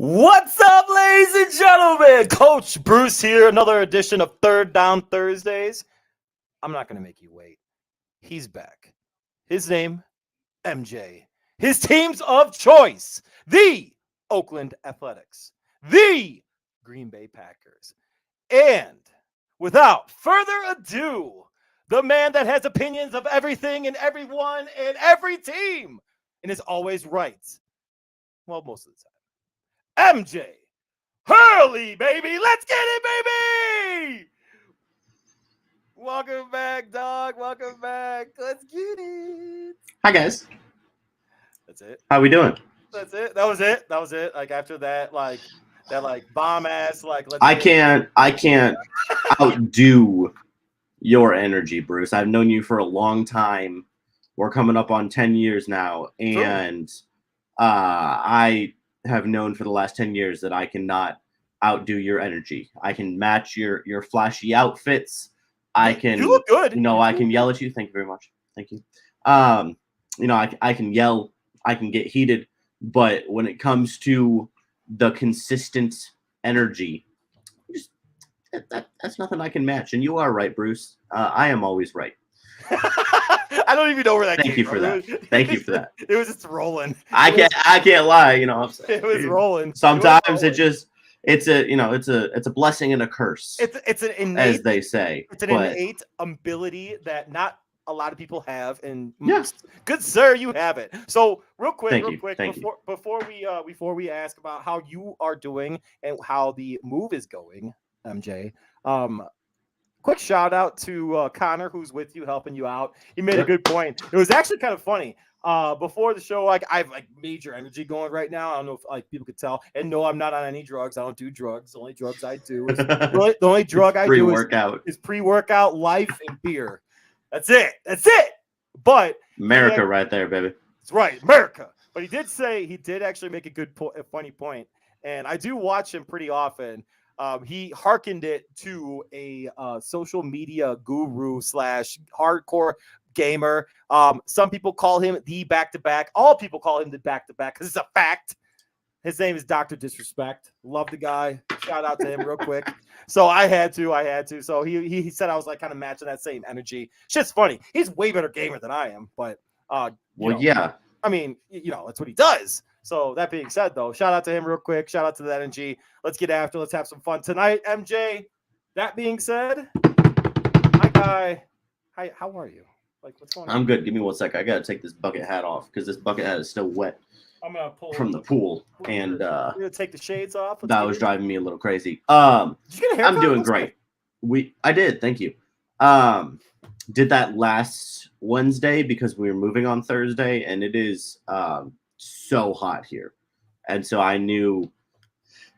What's up, ladies and gentlemen? Coach Bruce here. Another edition of Third Down Thursdays. I'm not going to make you wait. He's back. His name, MJ. His teams of choice, the Oakland Athletics, the Green Bay Packers. And without further ado, the man that has opinions of everything and everyone and every team and is always right. Well, most of the time. MJ Hurley, baby. Let's get it, baby. Welcome back, dog. Welcome back. Let's get it. Hi, guys. That's it. How we doing? That's it. That was it. Like after that, bomb ass, I can't outdo your energy, Bruce. I've known you for a long time. We're coming up on 10 years now, and I have known for the last 10 years that I cannot outdo your energy. I can match your flashy outfits. You look good. I can yell at you. Thank you very much. Thank you. I can yell. I can get heated. But when it comes to the consistent energy, that's nothing I can match. And you are right, Bruce. I am always right. I don't even know where that Thank you for that. Thank you for that. It was just rolling. I can't lie. It was rolling. Sometimes it's a blessing and a curse. It's an innate, as they say. It's an innate ability that not a lot of people have, and yes, good sir, you have it. So real quick, before we ask about how you are doing and how the move is going, MJ. Quick shout out to Connor, who's with you, helping you out. He made a good point. It was actually kind of funny. Before the show, I have major energy going right now. I don't know if people could tell. And no, I'm not on any drugs. I don't do drugs. The only drugs I do is the only drug I do is pre-workout, life, and beer. That's it. But America, right there, baby. That's right, America. But he did actually make a funny point, and I do watch him pretty often. He hearkened it to a social media guru / hardcore gamer. Some people call him the back-to-back. All people call him the back-to-back because it's a fact. His name is Dr. Disrespect. Love the guy. Shout out to him real quick. So I had to. So he said I was kind of matching that same energy. Shit's funny. He's way better gamer than I am, but yeah. I mean, that's what he does. So that being said, though, shout out to him real quick. Shout out to that energy. Let's get after. Let's have some fun tonight, MJ. That being said, hi, guy. Hi, how are you? What's going on? I'm good. Give me 1 second. I got to take this bucket hat off because this bucket hat is still wet. I'm going to pull from the pool. And you're going to take the shades off? That was driving me a little crazy. Did you get a haircut? I'm doing great. I did. Thank you. Did that last Wednesday because we were moving on Thursday, and it is so hot here. And so I knew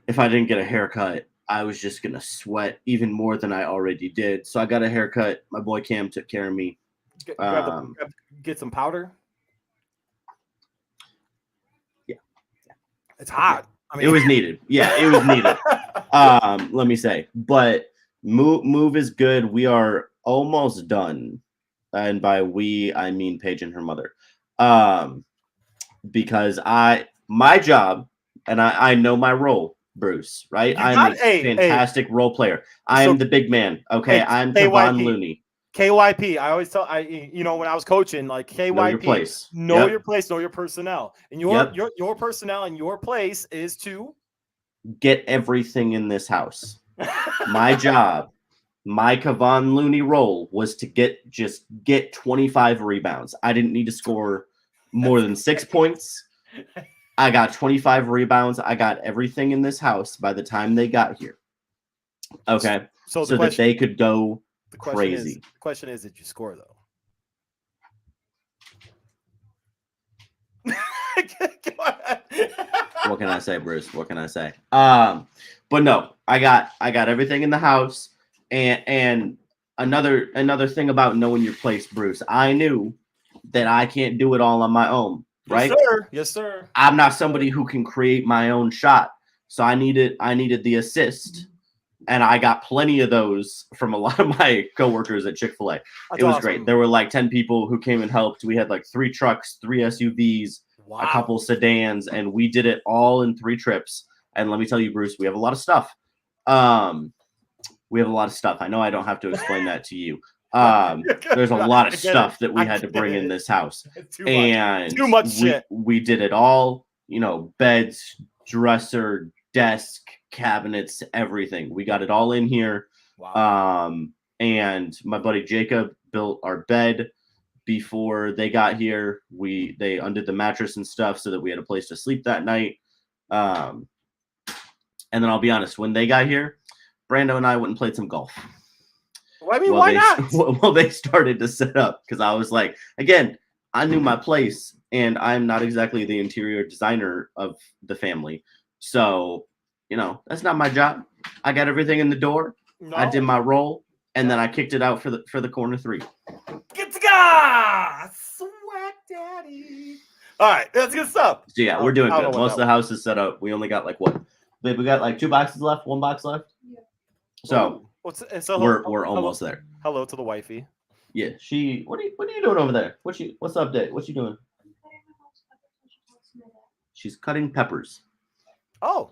if I didn't get a haircut, I was just going to sweat even more than I already did. So I got a haircut. My boy Cam took care of me. Get some powder? Yeah. It's hot. I mean, it was needed. Yeah, it was needed. Let me say. But move is good. We are almost done. And by we, I mean Paige and her mother. Because my job, and I know my role, Bruce, right? I'm a fantastic role player. I am the big man. Okay, I'm Kevon Looney. KYP. I always tell when I was coaching, KYP. Know your place. Know your place. Know your personnel. And your personnel and your place is to get everything in this house. My job, my Kevon Looney role was to get 25 rebounds. I didn't need to score more than 6 points. I got 25 rebounds. I got everything in this house by the time they got here. Okay. So that they could go crazy. The question is, did you score though? What can I say, Bruce? What can I say? But no, I got everything in the house. And another thing about knowing your place, Bruce, I knew that I can't do it all on my own. Right? Yes, sir. I'm not somebody who can create my own shot. So I needed the assist. And I got plenty of those from a lot of my coworkers at Chick-fil-A. It was awesome. Great. There were 10 people who came and helped. We had 3 trucks, 3 SUVs, a couple sedans, and we did it all in 3 trips. And let me tell you, Bruce, we have a lot of stuff. We have a lot of stuff. I know I don't have to explain that to you. There's a lot of stuff that we had to bring in this house. Too much shit. We did it all, beds, dresser, desk, cabinets, everything. We got it all in here. Wow. And my buddy Jacob built our bed before they got here. They undid the mattress and stuff so that we had a place to sleep that night. And then I'll be honest, when they got here, Brando and I went and played some golf. Well, I mean, why not? Well, they started to set up because I was like, again, I knew my place, and I'm not exactly the interior designer of the family. So, that's not my job. I got everything in the door. No. I did my role, and then I kicked it out for the corner three. Get to God! Sweat daddy. All right, that's good stuff. So, yeah, we're doing good. Most of the house is set up. We only got we got 2 boxes left, 1 box left. Yeah. So we're almost there. Hello to the wifey. Yeah, what are you doing over there? What's the update? What's she doing? She's cutting peppers. Oh,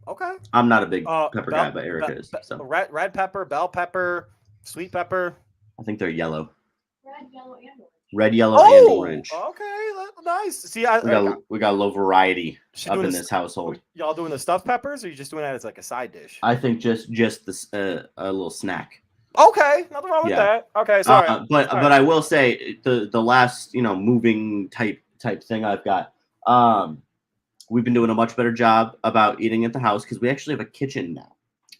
okay. I'm not a big pepper guy, but Erica is. So red pepper, bell pepper, sweet pepper. I think they're yellow. Red, yellow, and orange. Red, yellow, and orange. Okay, nice. See, we got a low variety up in this household. Y'all doing the stuffed peppers, or you just doing that as like a side dish? I think just this a little snack. Okay, nothing wrong with that. Okay, sorry. But I will say the last moving type thing I've got. We've been doing a much better job about eating at the house because we actually have a kitchen now.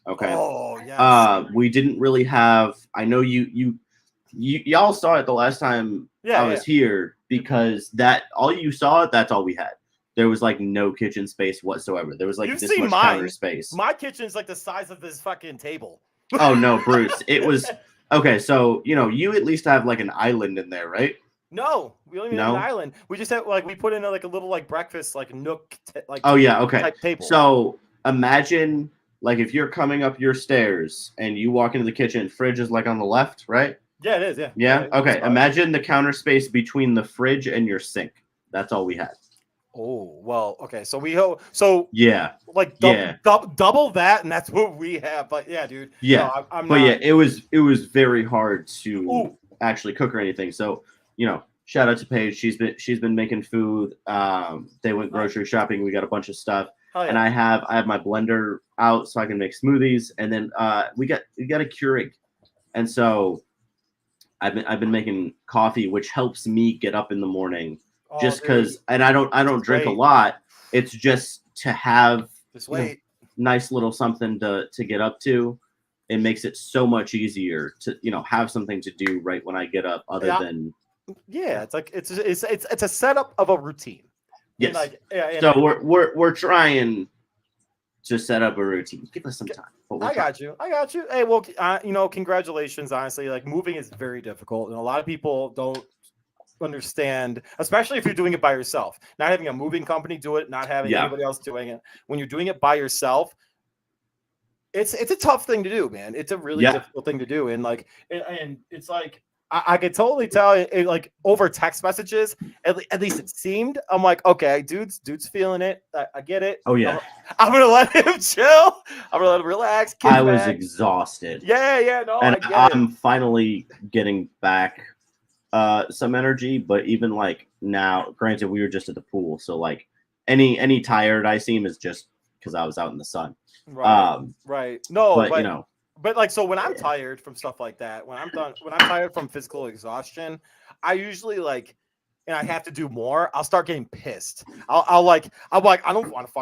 Okay. Oh yeah. We didn't really have. I know y'all saw it the last time I was here because all you saw, that's all we had. There was no kitchen space whatsoever. There was this much counter space. My kitchen's like the size of this fucking table. Oh no, Bruce! It was okay. So you at least have an island in there, right? No, we don't even have an island. We just have we put in a little breakfast nook oh yeah, okay. Type table. So imagine if you're coming up your stairs and you walk into the kitchen, fridge is on the left, right? Yeah, it is. Yeah. Yeah. Okay. Imagine the counter space between the fridge and your sink. That's all we had. Oh well. Okay. So yeah. Double that, and that's what we have. But yeah, dude. Yeah. No, I'm but not... yeah, it was very hard to actually cook or anything. So shout out to Paige. She's been making food. They went grocery shopping. We got a bunch of stuff. Oh, yeah. And I have my blender out so I can make smoothies. And then we got a Keurig, and so I've been making coffee, which helps me get up in the morning. Just because, and I don't drink a lot. It's just to have nice little something to get up to. It makes it so much easier to have something to do right when I get up. Than it's a setup of a routine. Yes. So we're trying to set up a routine. Give us some time. I got you. Hey, well, congratulations. Honestly, moving is very difficult, and a lot of people don't understand, especially if you're doing it by yourself. Not having a moving company do it, not having anybody else doing it. When you're doing it by yourself, it's a tough thing to do, man. It's a really difficult thing to do, and it's I could totally tell it, over text messages. At least it seemed. I'm like, okay, dude's feeling it. I get it. Oh yeah. I'm gonna let him chill. I'm gonna let him relax. I was exhausted. Yeah. No, and I'm finally getting back some energy. But even now, granted, we were just at the pool, so any tired I seem is just because I was out in the sun. Right. No, but But so when I'm tired from stuff like that, when I'm tired from physical exhaustion, I usually and I have to do more, I'll start getting pissed. I'm like, I don't want to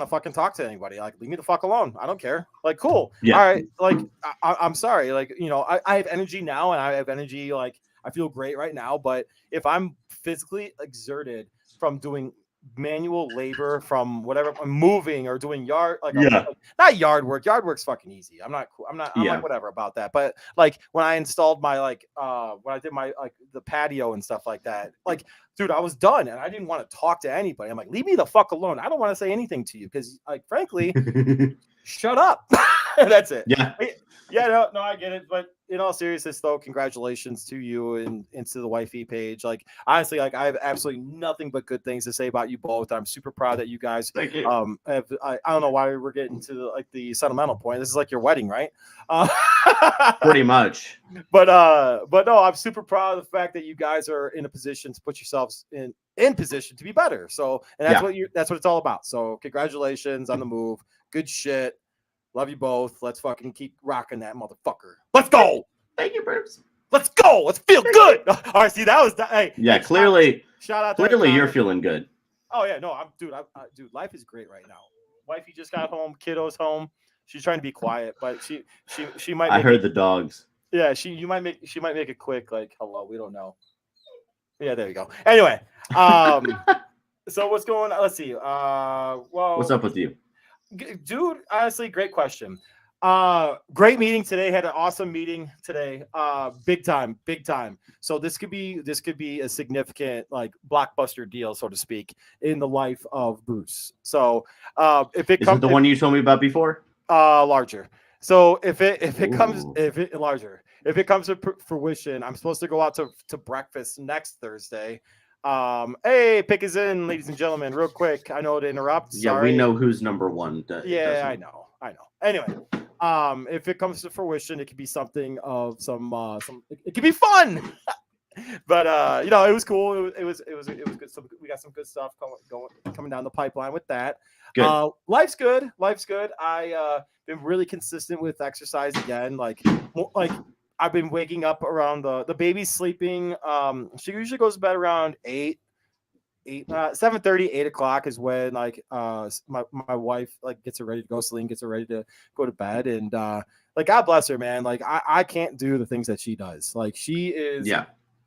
fucking talk to anybody. Leave me the fuck alone. I don't care. Cool. Yeah. All right. I'm sorry. I have energy now, and I have energy. I feel great right now. But if I'm physically exerted from doing manual labor, from whatever I'm moving or doing not yard work. Yard work's fucking easy. I'm whatever about that. But when I installed my when I did my the patio and stuff like that, dude, I was done and I didn't want to talk to anybody. I'm like, leave me the fuck alone. I don't want to say anything to you because frankly, shut up. That's it. Yeah. Yeah, no, I get it. But in all seriousness, though, congratulations to you and to the wifey page. Like, honestly, like I have absolutely nothing but good things to say about you both. I'm super proud that you guys. Thank you. I don't know why we're getting to the sentimental point. This is like your wedding, right? Pretty much. But no, I'm super proud of the fact that you guys are in a position to put yourselves in position to be better. So, and that's what it's all about. So, congratulations on the move. Good shit. Love you both. Let's fucking keep rocking that motherfucker. Let's go. Thank you, Bruce. Let's go. Let's feel good. All right, see, that was hey. Yeah, hey, clearly. Shout out. Clearly, you're feeling good. Oh yeah, no, dude, life is great right now. Wifey just got home. Kiddo's home. She's trying to be quiet, but she might. I heard the dogs. Yeah, she might make a quick like hello. We don't know. Yeah, there you go. Anyway, so what's going on? Let's see. Well, what's up with you? Dude, honestly, great question. Great meeting today. Had an awesome meeting today. Big time. So this could be a significant like blockbuster deal, so to speak, in the life of Bruce. So if it comes, the one you told me about before, larger. So if it comes to fruition, I'm supposed to go out to breakfast next Thursday. Hey, pick is in, ladies and gentlemen, real quick. I know to interrupt. Yeah, sorry. we know who's number one. Yeah, I know. Anyway, if it comes to fruition, it could be something of some it could be fun. But it was cool. It was good. We got some good stuff coming down the pipeline with that. Good. Life's good. I been really consistent with exercise again. Like I've been waking up around the baby's sleeping. She usually goes to bed around 7:30, 8 o'clock is when like my wife like gets her ready to go sleep, gets her ready to go to bed, and like God bless her, man. Like I can't do the things that she does. Like she is,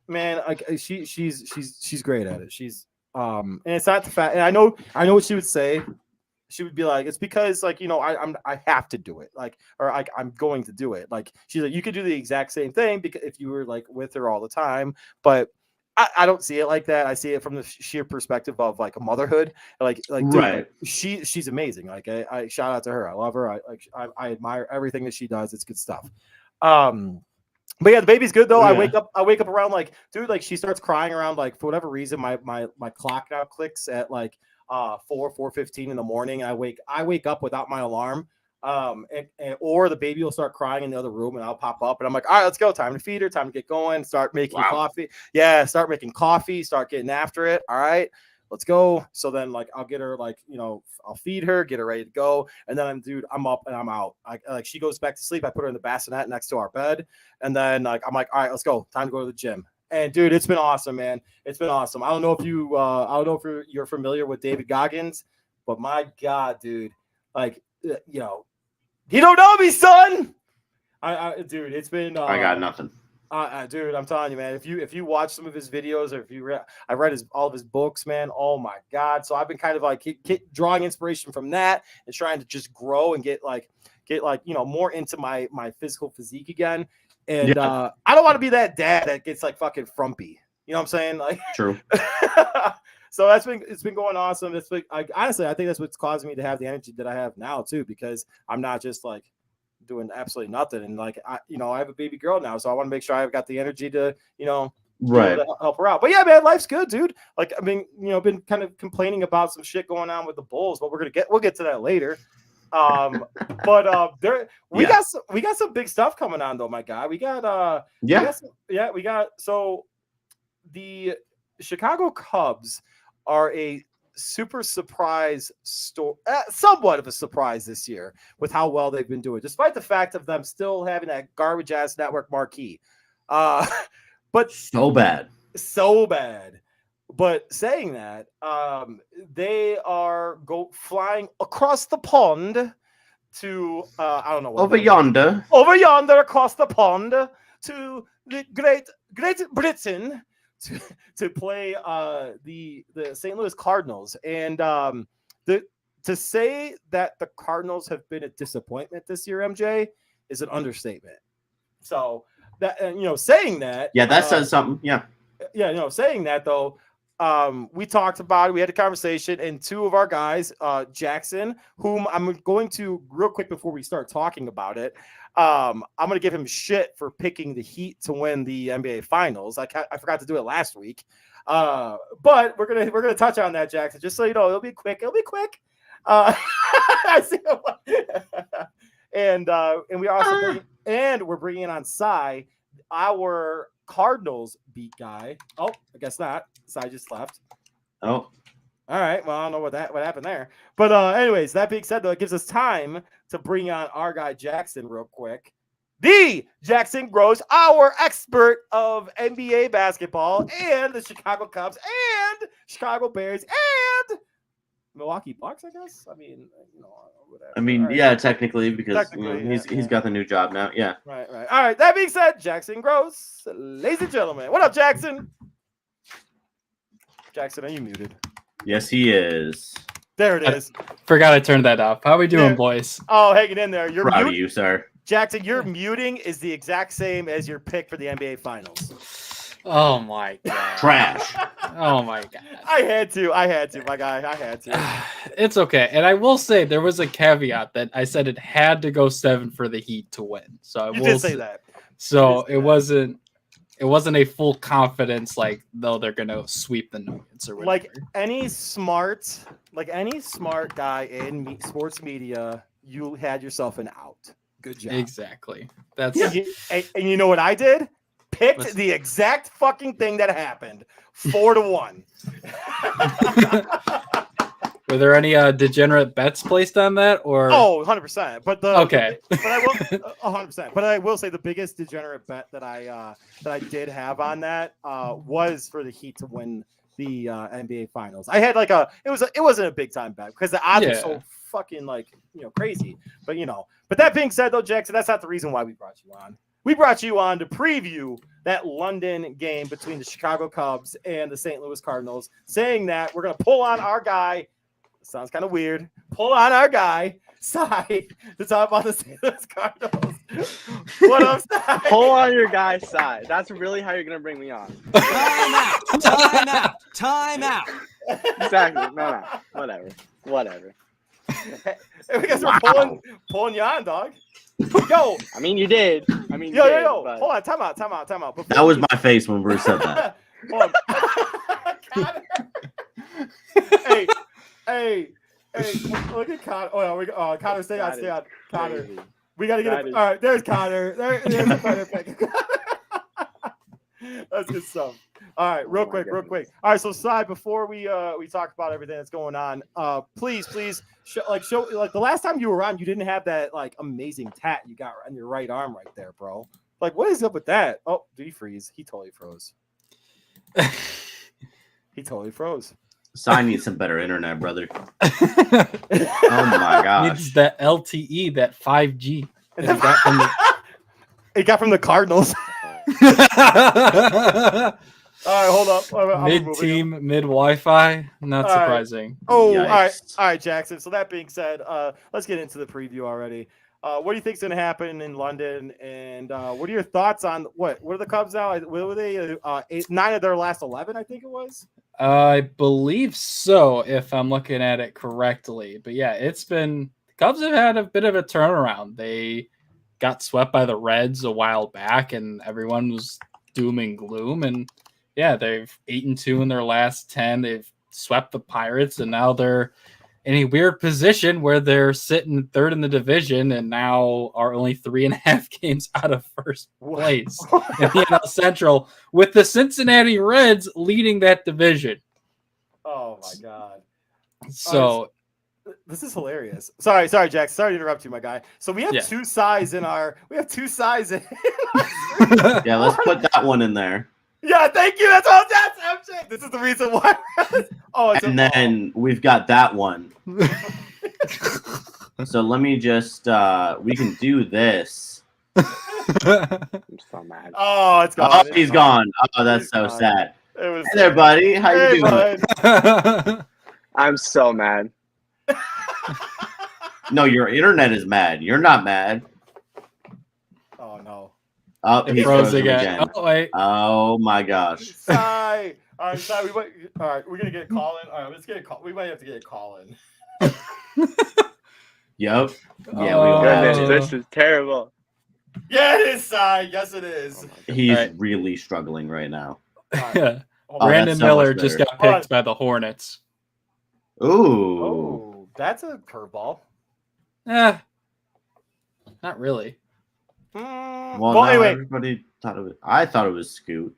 man. Like she's great at it. She's and it's not the fact. And I know what she would say. She would be like, it's because like, I have to do it. Like, or like, I'm going to do it. Like, she's like, you could do the exact same thing because if you were like with her all the time, but I don't see it like that. I see it from the sheer perspective of like a motherhood. Like, dude, right. Like, she's amazing. Like I shout out to her. I love her. I admire everything that she does. It's good stuff. But yeah, the baby's good though. Yeah. I wake up around like, dude, like she starts crying around like for whatever reason, my clock now clicks at like 4:15 in the morning. I wake up without my alarm. Or the baby will start crying in the other room and I'll pop up and I'm like, all right, let's go. Time to feed her, time to get going, start making coffee. Yeah, start making coffee, start getting after it. All right, let's go. So then like I'll get her like, I'll feed her, get her ready to go. And then I'm up and I'm out. Like she goes back to sleep. I put her in the bassinet next to our bed. And then like I'm like, all right, let's go. Time to go to the gym. And dude, it's been awesome, man. It's been awesome. I don't know if you're familiar with David Goggins, but my God, dude, like, you don't know me, son. Dude, it's been. I got nothing. Dude, I'm telling you, man. If you watch some of his videos, or if I read all of his books, man. Oh my God! So I've been kind of like drawing inspiration from that and trying to just grow and get more into my physical physique again. And I don't want to be that dad that gets like fucking frumpy. You know what I'm saying? Like true. So it's been going awesome. It's like honestly, I think that's what's causing me to have the energy that I have now too, because I'm not just like doing absolutely nothing. And like I have a baby girl now, so I want to make sure I've got the energy to right to help her out. But yeah, man, life's good, dude. Like I mean, been kind of complaining about some shit going on with the Bulls, but we'll get to that later. But we got some big stuff coming on though, my guy. We got so the Chicago Cubs are a super surprise somewhat of a surprise this year with how well they've been doing, despite the fact of them still having that garbage ass network marquee. But so bad. But saying that, they are flying across the pond to I don't know over yonder across the pond to the Great Britain to play the St. Louis Cardinals. And to say that the Cardinals have been a disappointment this year, MJ, is an understatement. So that saying that, that says something. Yeah, saying that though, we talked about it. We had a conversation, and two of our guys, Jackson, whom I'm going to real quick before we start talking about it. I'm going to give him shit for picking the Heat to win the NBA Finals. I forgot to do it last week, but we're gonna touch on that, Jackson. Just so you know, it'll be quick. I see. And we also we're bringing on Cy, our Cardinals beat guy. Oh, I guess not. Cy just left. Oh, all right. Well, I don't know what happened there. But anyways, that being said, though, it gives us time to bring on our guy Jackson real quick. The Jackson Gross, our expert of NBA basketball and the Chicago Cubs and Chicago Bears and Milwaukee Bucks, I guess. I mean, whatever. I mean, right. yeah, technically, because he's got the new job now. Yeah. Right. All right. That being said, Jackson Gross, ladies and gentlemen, what up, Jackson? Jackson, are you muted? Yes, he is. There it is. Forgot I turned that off. How we doing, boys? Oh, hanging in there. You're proud of you, sir. Jackson, your muting is the exact same as your pick for the NBA Finals. Oh my god. Trash. Oh my god. I had to, my guy. I had to. It's okay. And I will say there was a caveat that I said it had to go 7 for the Heat to win. So you did say that. So it wasn't a full confidence like though they're gonna sweep the Nuggets or whatever. Like any smart guy in sports media, you had yourself an out. Good job. Exactly. That's and you know what I did? Picked the exact fucking thing that happened. 4-1. Were there any degenerate bets placed on that, or? Oh, 100%. But okay. But I will 100%. But I will say the biggest degenerate bet that I did have on that was for the Heat to win the NBA Finals. I had it wasn't a big time bet because the odds are so fucking crazy. But but that being said though, Jackson, that's not the reason why we brought you on. We brought you on to preview that London game between the Chicago Cubs and the St. Louis Cardinals, saying that we're going to pull on our guy. Sounds kind of weird. Pull on our guy, Cy, to talk about the St. Louis Cardinals. What up, Cy? Pull on your guy, Cy. That's really how you're going to bring me on. Time out. Exactly. No. Whatever. Because we're pulling you on, dog. Yo. I mean, you did. Yo. But... Hold on. Time out. Before that was my face when Bruce said that. Hold on. Hey, look at Connor. Oh, Connor, stay on. Connor. We got to get it. All right, there's Connor. There's a better pick. That's good stuff. All right, real quick. All right, so Cy, before we talk about everything that's going on, please show the last time you were on, you didn't have that amazing tat you got on your right arm right there, bro. What is up with that? Oh, did he freeze? He totally froze. Cy needs some better internet, brother. Oh my gosh. Needs that LTE, that 5G. It got from the Cardinals. All right, hold up. Mid-team, mid-Wi-Fi. Not surprising. Oh, yikes. All right, Jackson. So that being said, let's get into the preview already. What do you think is going to happen in London? And what are your thoughts on what are the Cubs now? What were they? 9 of their last 11, I think it was. I believe so, if I'm looking at it correctly. But yeah, the Cubs have had a bit of a turnaround. They got swept by the Reds a while back, and everyone was doom and gloom. And yeah, they've 8-2 in their last 10. They've swept the Pirates, and now they're in a weird position where they're sitting third in the division and now are only 3.5 games out of first place in the NL Central, with the Cincinnati Reds leading that division. Oh my God. So this is hilarious. Sorry, Jack. Sorry to interrupt you, my guy. So we have two sides in our. Yeah, let's put that one in there. Yeah, thank you. That's all. MJ. This is the reason why. Then we've got that one. So let me just. We can do this. I'm so mad. Oh, it's gone. Oh, he's gone. Oh, that's so sad. Hey there, buddy. How you doing? I'm so mad. No, your internet is mad. You're not mad. Oh no. Oh, he froze again. Oh, wait. Oh my gosh. Cy, All right, sorry, all right, we're gonna get a call in. All right, let's get a call. We might have to get a call in. Yep. Yeah, Oh. we have Goodness, to. this is terrible. Yeah, it is, Cy. Yes, it is. He's All right. really struggling right now. All right. Hold on. Brandon that's so Miller much just better. got Hold on. picked by the Hornets. Ooh. Oh, that's a curveball. Not really. Well, Well, no, anyway, everybody thought it was. I thought it was Scoot.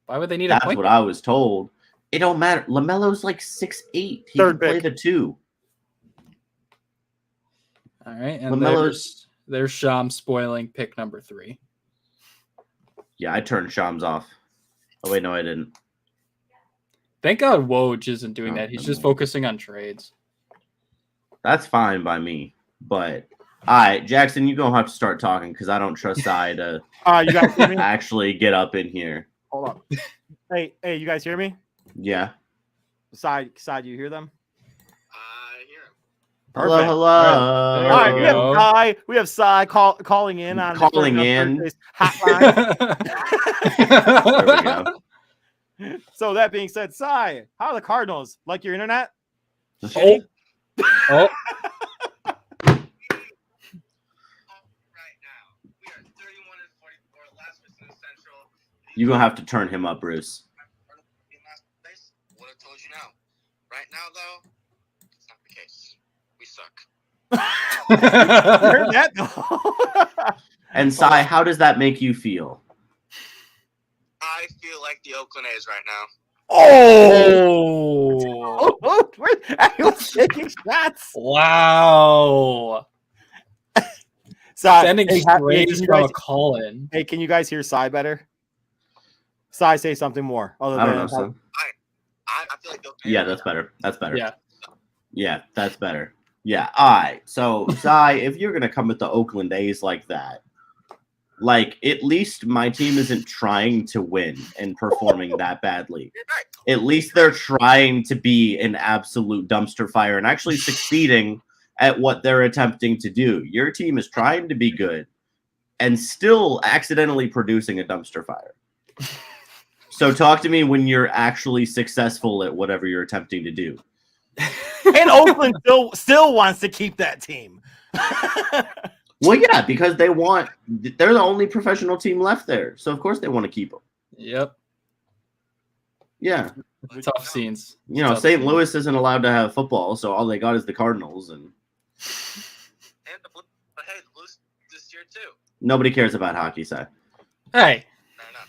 Why would they need a That's point what guard? I was told. It don't matter. LaMelo's like 6'8". He Third can play pick. the 2. All right, and LaMelo's. there's Sham spoiling pick number 3. Yeah, I turned Shams off. Oh wait, no, I didn't. Thank God Woj isn't doing Oh, that. He's never just mind. focusing on trades. That's fine by me. But all right, Jackson, you're gonna have to start talking because I don't trust Cy to you guys hear me? actually get up in here. Hold on. Hey, you guys hear me? Yeah. Side, you hear them? I hear him. Hello, Perfect. hello. All All right, There we have Cy calling in on the Calling in. Thursdays hotline. There we go. So that being said, Cy, how are the Cardinals? Like your internet? Oh. Oh, Right now, we are 31-44, last place in the Central. You're gonna have to turn him up, Bruce. In last place, would have told you now. Right now, though, it's not the case. We suck. You heard that? though? And Cy, how does that make you feel? I feel like the Oakland A's right now. oh, Everyone's taking shots. wow! Cy, Sending hey, strays can you from guys, a call-in. hey, can you guys hear Cy better? Cy, say something more. Other I don't than know, son. I feel like the Oakland A's Yeah, right that's now. better. That's better. Yeah. Yeah, that's better. Yeah. All right. So, Cy, if you're gonna come with the Oakland A's like that, like at least my team isn't trying to win and performing that badly. You're right. At least they're trying to be an absolute dumpster fire and actually succeeding at what they're attempting to do. Your team is trying to be good and still accidentally producing a dumpster fire. So talk to me when you're actually successful at whatever you're attempting to do. And Oakland still wants to keep that team. Well, yeah, because they're the only professional team left there. So of course they want to keep them. Yep. Yeah. Tough scenes. You know, Tough St. scenes. Louis isn't allowed to have football, so all they got is the Cardinals, and And the Blues, but hey, the Blues this year too. nobody cares about hockey side. Hey, Fair enough.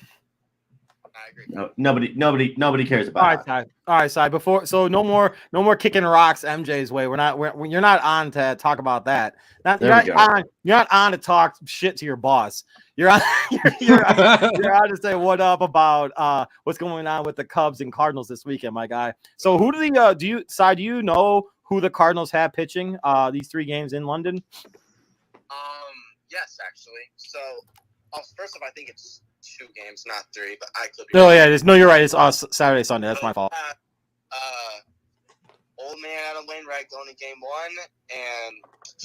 I agree. No, nobody cares about All right, hockey. Cy. All right, Cy. No more kicking rocks MJ's way. You're not on to talk about that. There we go. You're not on to talk shit to your boss. You're on you're on to say what up about what's going on with the Cubs and Cardinals this weekend, my guy. So who do you know who the Cardinals have pitching these 3 games in London? Yes, actually. So, first off, I think it's 2 games, not 3, but I could be No, wrong. yeah, you're right. It's Saturday, Sunday. That's my fault. Old man Adam Wainwright going in game 1, and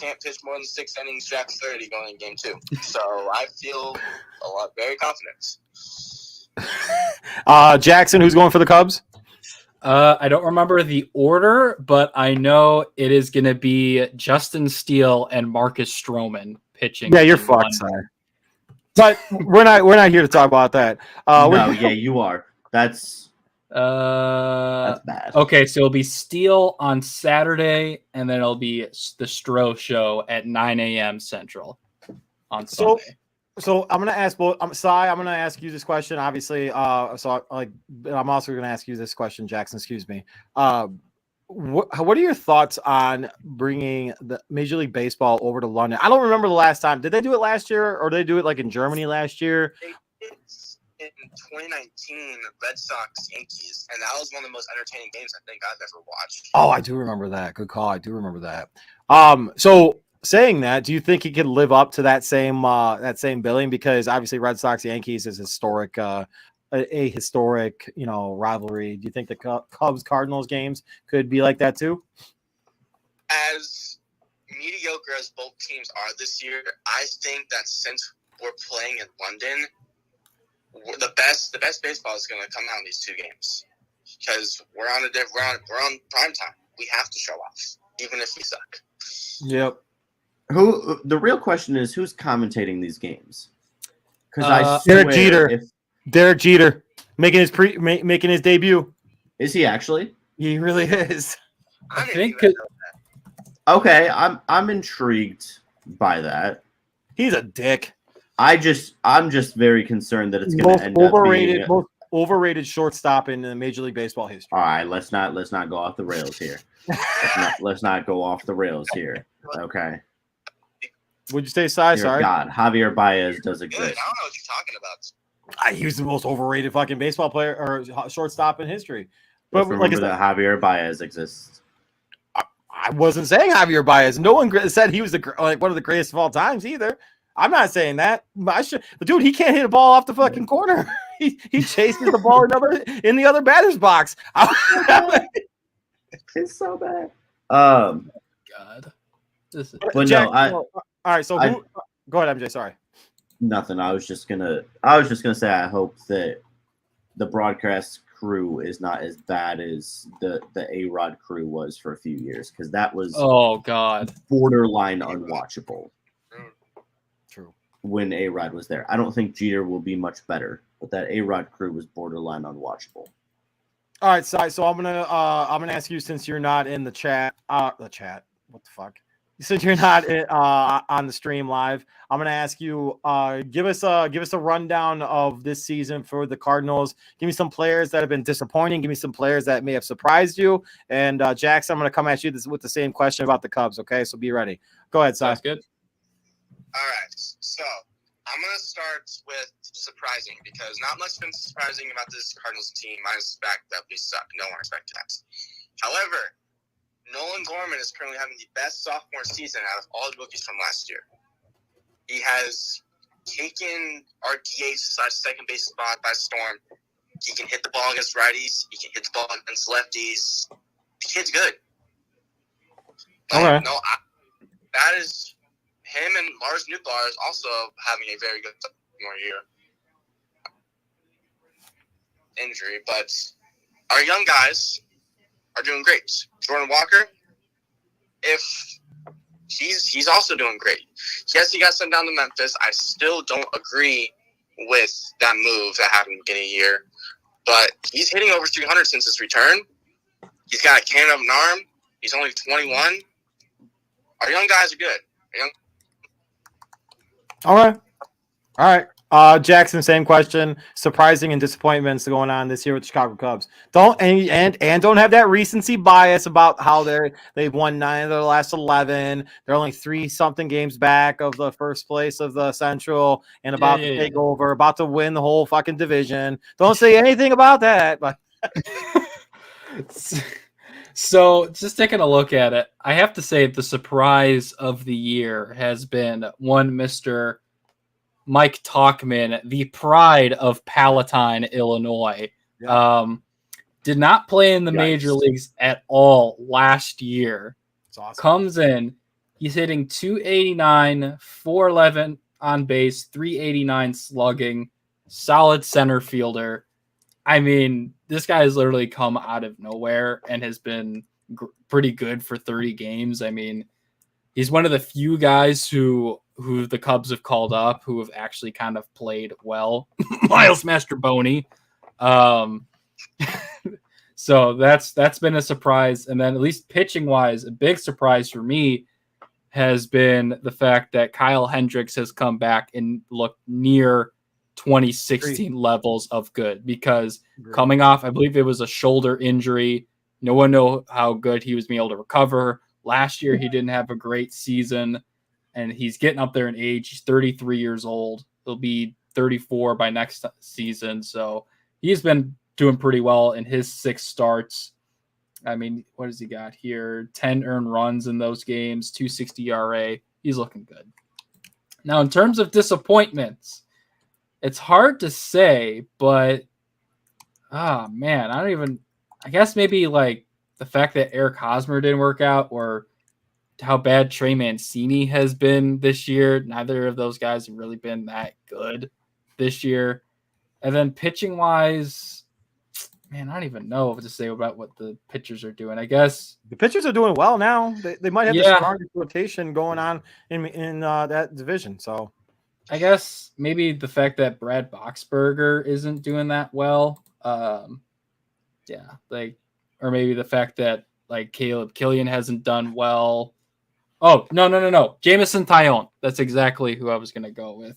can't pitch more than 6 innings, Jack 30 going in game 2. So I feel very confident. Jackson, who's going for the Cubs? I don't remember the order, but I know it is going to be Justin Steele and Marcus Stroman pitching. Yeah, you're in fucked, London. But we're not here to talk about that. No, yeah, you are. That's bad. Okay, so it'll be Steele on Saturday, and then it'll be the Stro show at 9 a.m. Central on Sunday. So I'm gonna ask both. Cy, I'm gonna ask you this question. Obviously, I'm also gonna ask you this question, Jackson. Excuse me. What are your thoughts on bringing the Major League Baseball over to London? I don't remember the last time. Did they do it last year, or did they do it like in Germany last year? They did in 2019, Red Sox Yankees, and that was one of the most entertaining games I think I've ever watched. Oh, I do remember that. Good call. I do remember that. So saying that, do you think he could live up to that same billing? Because obviously, Red Sox Yankees is historic. A historic, rivalry. Do you think the Cubs Cardinals games could be like that too? As mediocre as both teams are this year, I think that since we're playing in London, the best baseball is going to come out in these 2 games because we're on prime time. We have to show off, even if we suck. Yep. The real question is who's commentating these games? Because I Derek swear, Jeter. Derek Jeter making his debut. Is he actually? He really is. I didn't think even know that. Okay, I'm intrigued by that. He's a dick. I'm just very concerned that it's going to end up being most overrated shortstop in the Major League Baseball history. all right. Let's not go off the rails here. let's not go off the rails here. Okay. Would you say, Cy? Dear Sorry. God, Javier Baez does Good. I exist. don't know what you're talking about. He was the most overrated fucking baseball player or shortstop in history. But But remember that Javier Baez exists. I wasn't saying Javier Baez. No one said he was one of the greatest of all times either. I'm not saying that. Dude, he can't hit a ball off the fucking corner. he chases the ball in the other batter's box. It's so bad. God. This is But Jack, no, all right. So go ahead, MJ. Sorry. nothing. I was just gonna say I hope that the broadcast crew is not as bad as the A-Rod crew was for a few years, because that was oh God. borderline unwatchable True. when A-Rod was there. I don't think Jeter will be much better, but that A-Rod crew was borderline unwatchable. All right, so I'm gonna ask you, since you're not in the chat. What the fuck? Since you're not on the stream live, I'm gonna ask you, give us a rundown of this season for the Cardinals. Give me some players that have been disappointing. Give me some players that may have surprised you. And Jackson, I'm gonna come at you with the same question about the Cubs. Okay, so be ready. Go ahead, Si. Sounds good. All right, so I'm going to start with surprising because not much been surprising about this Cardinals team, minus the fact that we suck. No one expected that. However, Nolan Gorman is currently having the best sophomore season out of all the rookies from last year. He has taken our DH/second base spot by storm. He can hit the ball against righties. He can hit the ball against lefties. The kid's good. Okay. That is him, and Lars Nootbaar is also having a very good sophomore year. Injury, but our young guys are doing great. Jordan Walker, he's also doing great. Yes, he got sent down to Memphis. I still don't agree with that move that happened at the beginning of the year, but he's hitting over 300 since his return. He's got a cannon of an arm. He's only 21. Our young guys are good. All right. Jackson, same question. Surprising and disappointments going on this year with the Chicago Cubs. Don't have that recency bias about how they've won 9 of their last 11. They're only 3-something games back of the first place of the Central and about to take over, about to win the whole fucking division. Don't say anything about that. But So just taking a look at it, I have to say the surprise of the year has been one Mr. Mike Talkman, the pride of Palatine, Illinois. Yeah. Did not play in the major leagues at all last year. It's awesome. Comes in, he's hitting 289, 411 on base, 389 slugging, solid center fielder. I mean, this guy has literally come out of nowhere and has been pretty good for 30 games. I mean, he's one of the few guys who the Cubs have called up who have actually kind of played well. Miles Mastrobuoni. So that's been a surprise. And then at least pitching wise, a big surprise for me has been the fact that Kyle Hendricks has come back and looked near 2016 levels of good, because coming off, I believe it was a shoulder injury. No one know how good he was being able to recover. Last year, he didn't have a great season, and he's getting up there in age. He's 33 years old. He'll be 34 by next season. So he's been doing pretty well in his 6 starts. I mean, what has he got here? 10 earned runs in those games, 2.60 ERA. He's looking good. Now, in terms of disappointments, it's hard to say, but man, I guess maybe like the fact that Eric Hosmer didn't work out, or how bad Trey Mancini has been this year. Neither of those guys have really been that good this year. And then pitching wise, man, I don't even know what to say about what the pitchers are doing. I guess The pitchers are doing well now. They might have the Yeah. strongest rotation going on in that division. So I guess maybe the fact that Brad Boxberger isn't doing that well. Yeah, like, or maybe the fact that like Caleb Killian hasn't done well. Oh, no. Jamison Tyone. That's exactly who I was going to go with.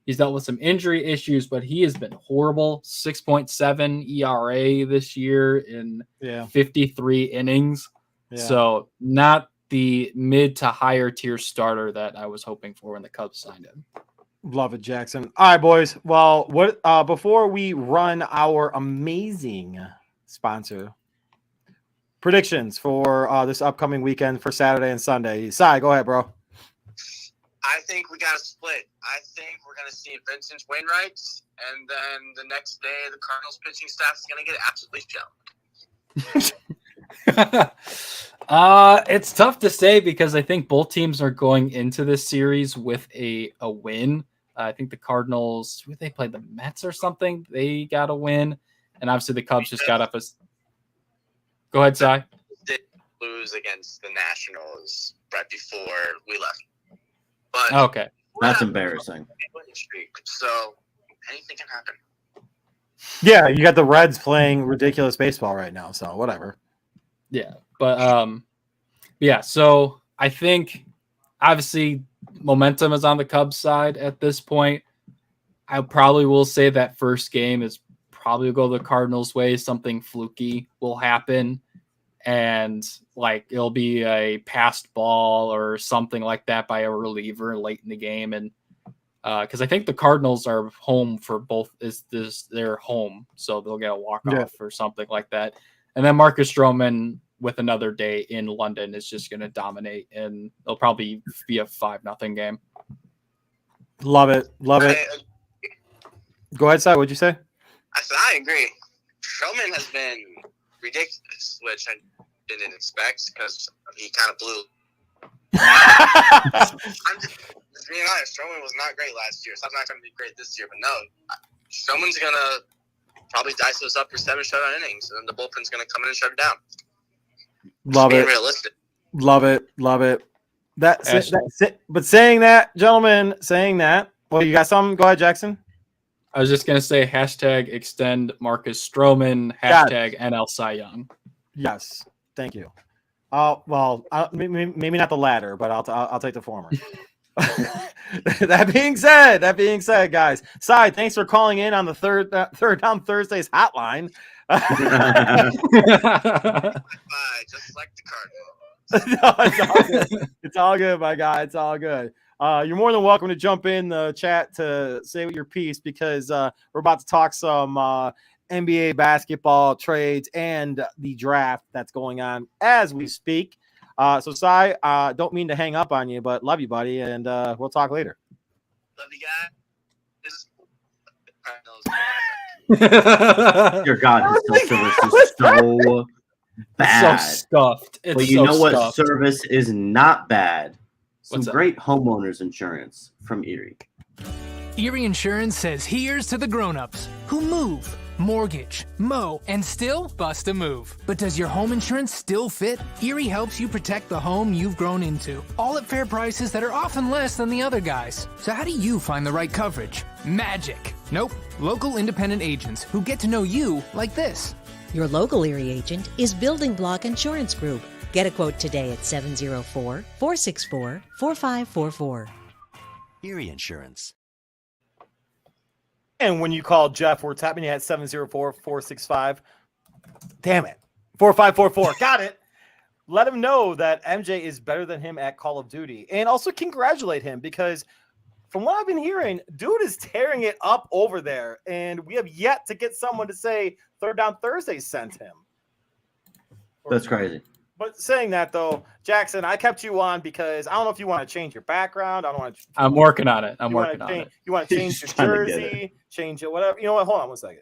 He's dealt with some injury issues, but he has been horrible. 6.7 ERA this year in 53 innings. Yeah. So not the mid to higher tier starter that I was hoping for when the Cubs signed him. Love it, Jackson. All right, boys. Well, what before we run our amazing sponsor predictions for this upcoming weekend for Saturday and Sunday. Sai, go ahead, bro. I think we got a split. I think we're going to see Vincent Wainwright, and then the next day the Cardinals pitching staff is going to get absolutely shelled. It's tough to say because I think both teams are going into this series with a win. I think the Cardinals, they played the Mets or something. They got a win, and obviously the Cubs just got up as. Go ahead, Sai. Did lose against the Nationals right before we left. But Okay. That's embarrassing. So anything can happen. Yeah, you got the Reds playing ridiculous baseball right now, so whatever. Yeah, but yeah. So I think obviously momentum is on the Cubs side at this point. I probably will say that first game is probably go the Cardinals' way. Something fluky will happen, and like it'll be a passed ball or something like that by a reliever late in the game. And because I think the Cardinals are home for both, is this their home, so they'll get a walk-off or something like that. And then Marcus Stroman with another day in London is just going to dominate, and it'll probably be a 5-0 game. Love it. Love it. Go ahead, Sai. What'd you say? I said I agree. Stroman has been ridiculous, which I didn't expect because he kind of blew. I'm just being honest. Stroman was not great last year, so I'm not going to be great this year. But no, Stroman's going to probably dice us up for 7 shutout innings, and then the bullpen's going to come in and shut it down. Love Being it. realistic. Love it. Love it. That's it. But saying that, gentlemen, well, you got something? Go ahead, Jackson. I was just going to say hashtag extend Marcus Stroman, hashtag NL Cy Young. Yes. Thank you. Well, maybe not the latter, but I'll take the former. That being said, guys, Sai, thanks for calling in on the third down Thursdays hotline. Just like the Cardinals. No, it's all good. It's all good, my guy. It's all good. You're more than welcome to jump in the chat to say your piece because we're about to talk some NBA basketball trades and the draft that's going on as we speak. So, Sai, don't mean to hang up on you, but love you, buddy, and we'll talk later. Love you guys. Your God, this cell service is so bad. It's so stuffed. It's But you so know what stuffed. service is not bad? Some What's that? great homeowners insurance from Erie. Erie Insurance says here's to the grown-ups who move, mortgage, mow, and still bust a move. But does your home insurance still fit? Erie helps you protect the home you've grown into, all at fair prices that are often less than the other guys. So how do you find the right coverage? Magic. Nope. Local independent agents who get to know you like this. Your local Erie agent is Building Block Insurance Group. Get a quote today at 704-464-4544. Erie Insurance. And when you call Jeff, we're tapping you at 704-465. Damn it. 4544. Got it. Let him know that MJ is better than him at Call of Duty. And also congratulate him because from what I've been hearing, dude is tearing it up over there. And we have yet to get someone to say Third Down Thursday sent him. That's crazy. But saying that, though, Jackson, I kept you on because I don't know if you want to change your background. I don't want to. I'm working on it. You want to change your jersey, change it, whatever. You know what? Hold on one second.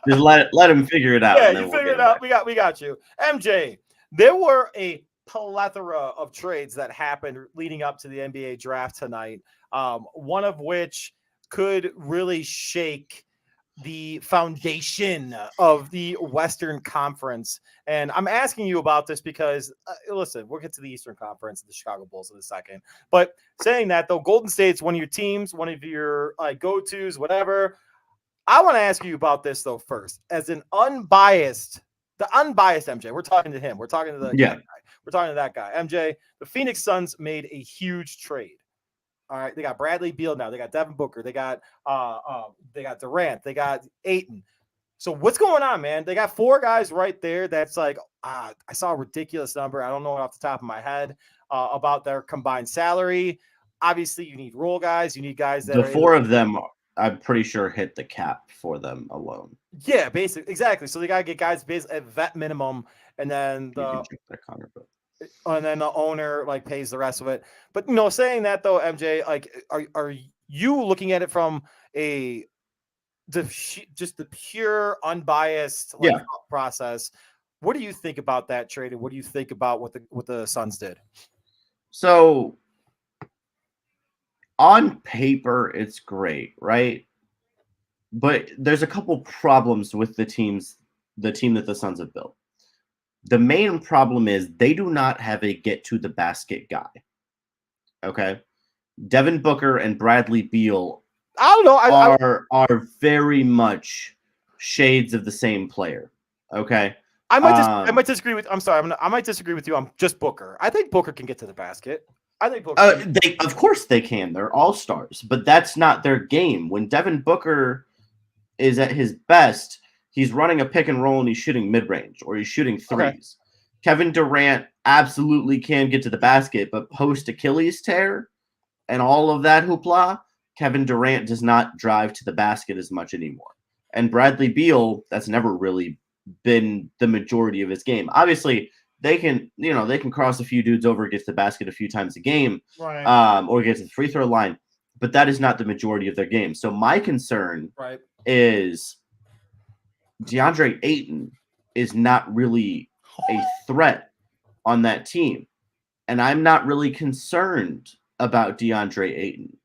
Just let him figure it out. Yeah, and then you we'll figure it get out. We got you. MJ, there were a plethora of trades that happened leading up to the NBA draft tonight. One of which could really shake the foundation of the Western Conference. And I'm asking you about this because, listen, we'll get to the Eastern Conference and the Chicago Bulls in a second. But saying that, though, Golden State's one of your teams, one of your go-tos, whatever. I want to ask you about this, though, first. As an unbiased MJ, we're talking to him. We're talking to the guy. We're talking to that guy. MJ, the Phoenix Suns made a huge trade. All right, they got Bradley Beal now. They got Devin Booker. They got Durant. They got Ayton. So what's going on, man? They got 4 guys right there. That's like I saw a ridiculous number. I don't know off the top of my head about their combined salary. Obviously, you need role guys. You need guys that the 4 of them, I'm pretty sure, hit the cap for them alone. Yeah, basically, exactly. So they gotta get guys at vet minimum, and then and then the owner pays the rest of it. But saying that though, MJ, are you looking at it from just the pure unbiased process? What do you think about that trade, and what do you think about what the Suns did? So on paper, it's great, right? But there's a couple problems with the team that the Suns have built. The main problem is they do not have a get-to-the-basket guy. Okay? Devin Booker and Bradley Beal are very much shades of the same player. Okay? I might disagree with. I'm sorry. I might disagree with you. I'm just Booker. I think Booker can get to the basket. I think Booker. Of course they can. They're all-stars, but that's not their game. When Devin Booker is at his best, he's running a pick and roll and he's shooting mid-range or he's shooting threes. Okay. Kevin Durant absolutely can get to the basket, but post Achilles tear and all of that hoopla, Kevin Durant does not drive to the basket as much anymore. And Bradley Beal, that's never really been the majority of his game. Obviously, they can cross a few dudes over, get to the basket a few times a game, right. Or get to the free throw line, but that is not the majority of their game. So my concern is DeAndre Ayton is not really a threat on that team. And I'm not really concerned about DeAndre Ayton.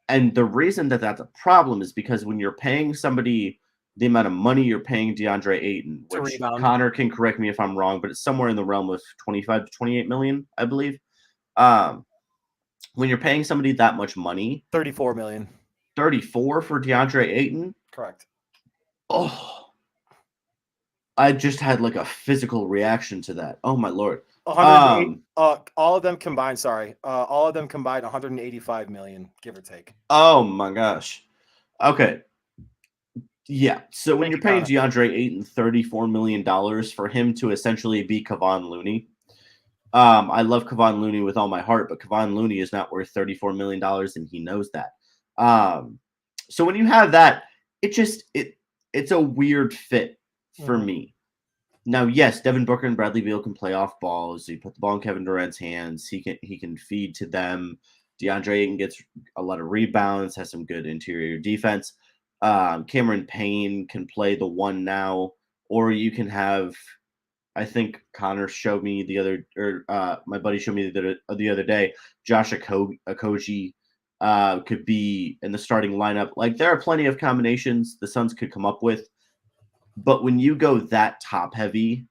And the reason that that's a problem is because when you're paying somebody the amount of money you're paying DeAndre Ayton, which Connor can correct me if I'm wrong, but it's somewhere in the realm of 25 to 28 million, I believe. When you're paying somebody that much money, 34 million. 34 for DeAndre Ayton? Correct. Oh, I just had like a physical reaction to that. Oh my Lord. All of them combined, all of them combined 185 million, give or take. Oh my gosh. Okay. Yeah. So when you're paying DeAndre Ayton $34 million for him to essentially be Kevon Looney, I love Kevon Looney with all my heart, but Kevon Looney is not worth $34 million, and he knows that. So when you have that, it's a weird fit for me. Now, yes, Devin Booker and Bradley Beal can play off balls. You put the ball in Kevin Durant's hands. He can feed to them. DeAndre Ayton gets a lot of rebounds, has some good interior defense. Cameron Payne can play the one now, or you can have, I think Connor showed me my buddy showed me the other day, Josh Okogie could be in the starting lineup. Like, there are plenty of combinations the Suns could come up with. But when you go that top heavy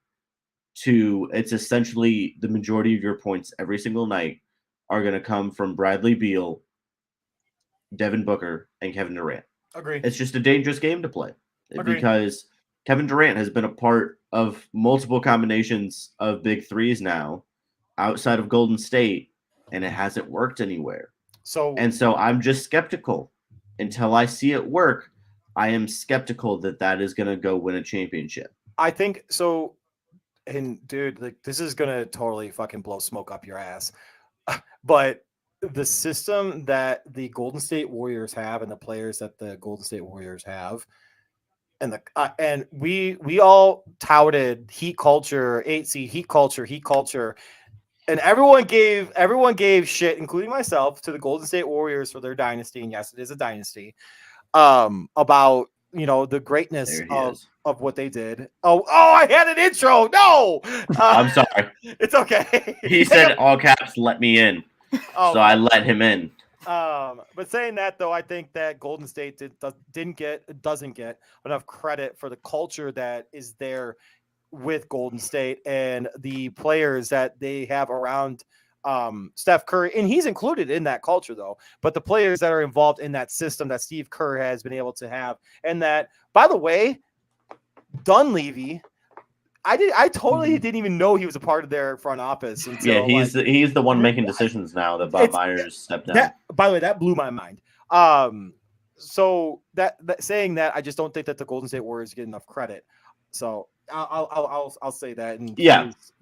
it's essentially the majority of your points every single night are going to come from Bradley Beal, Devin Booker, and Kevin Durant. Agree. It's just a dangerous game to play because Kevin Durant has been a part of multiple combinations of big threes now outside of Golden State, and it hasn't worked anywhere. So I'm just skeptical until I see it work. I am skeptical that is going to go win a championship. I think so. And dude, like, this is going to totally fucking blow smoke up your ass. But the system that the Golden State Warriors have and the players that the Golden State Warriors have, and we all touted heat culture, 8C heat culture, and everyone gave shit, including myself, to the Golden State Warriors for their dynasty. And yes, it is a dynasty. About the greatness of what they did. Oh, I had an intro. No, I'm sorry. It's okay. He said all caps, "Let me in." So I let him in. But saying that though, I think that Golden State doesn't get enough credit for the culture that is there with Golden State and the players that they have around Steph Curry, and he's included in that culture though. But the players that are involved in that system that Steve Kerr has been able to have, and that, by the way, Dunleavy. I totally didn't even know he was a part of their front office until he's the one making decisions now that Bob Myers stepped down. By the way, that blew my mind. So that saying that, I just don't think that the Golden State Warriors get enough credit. So I'll say that. And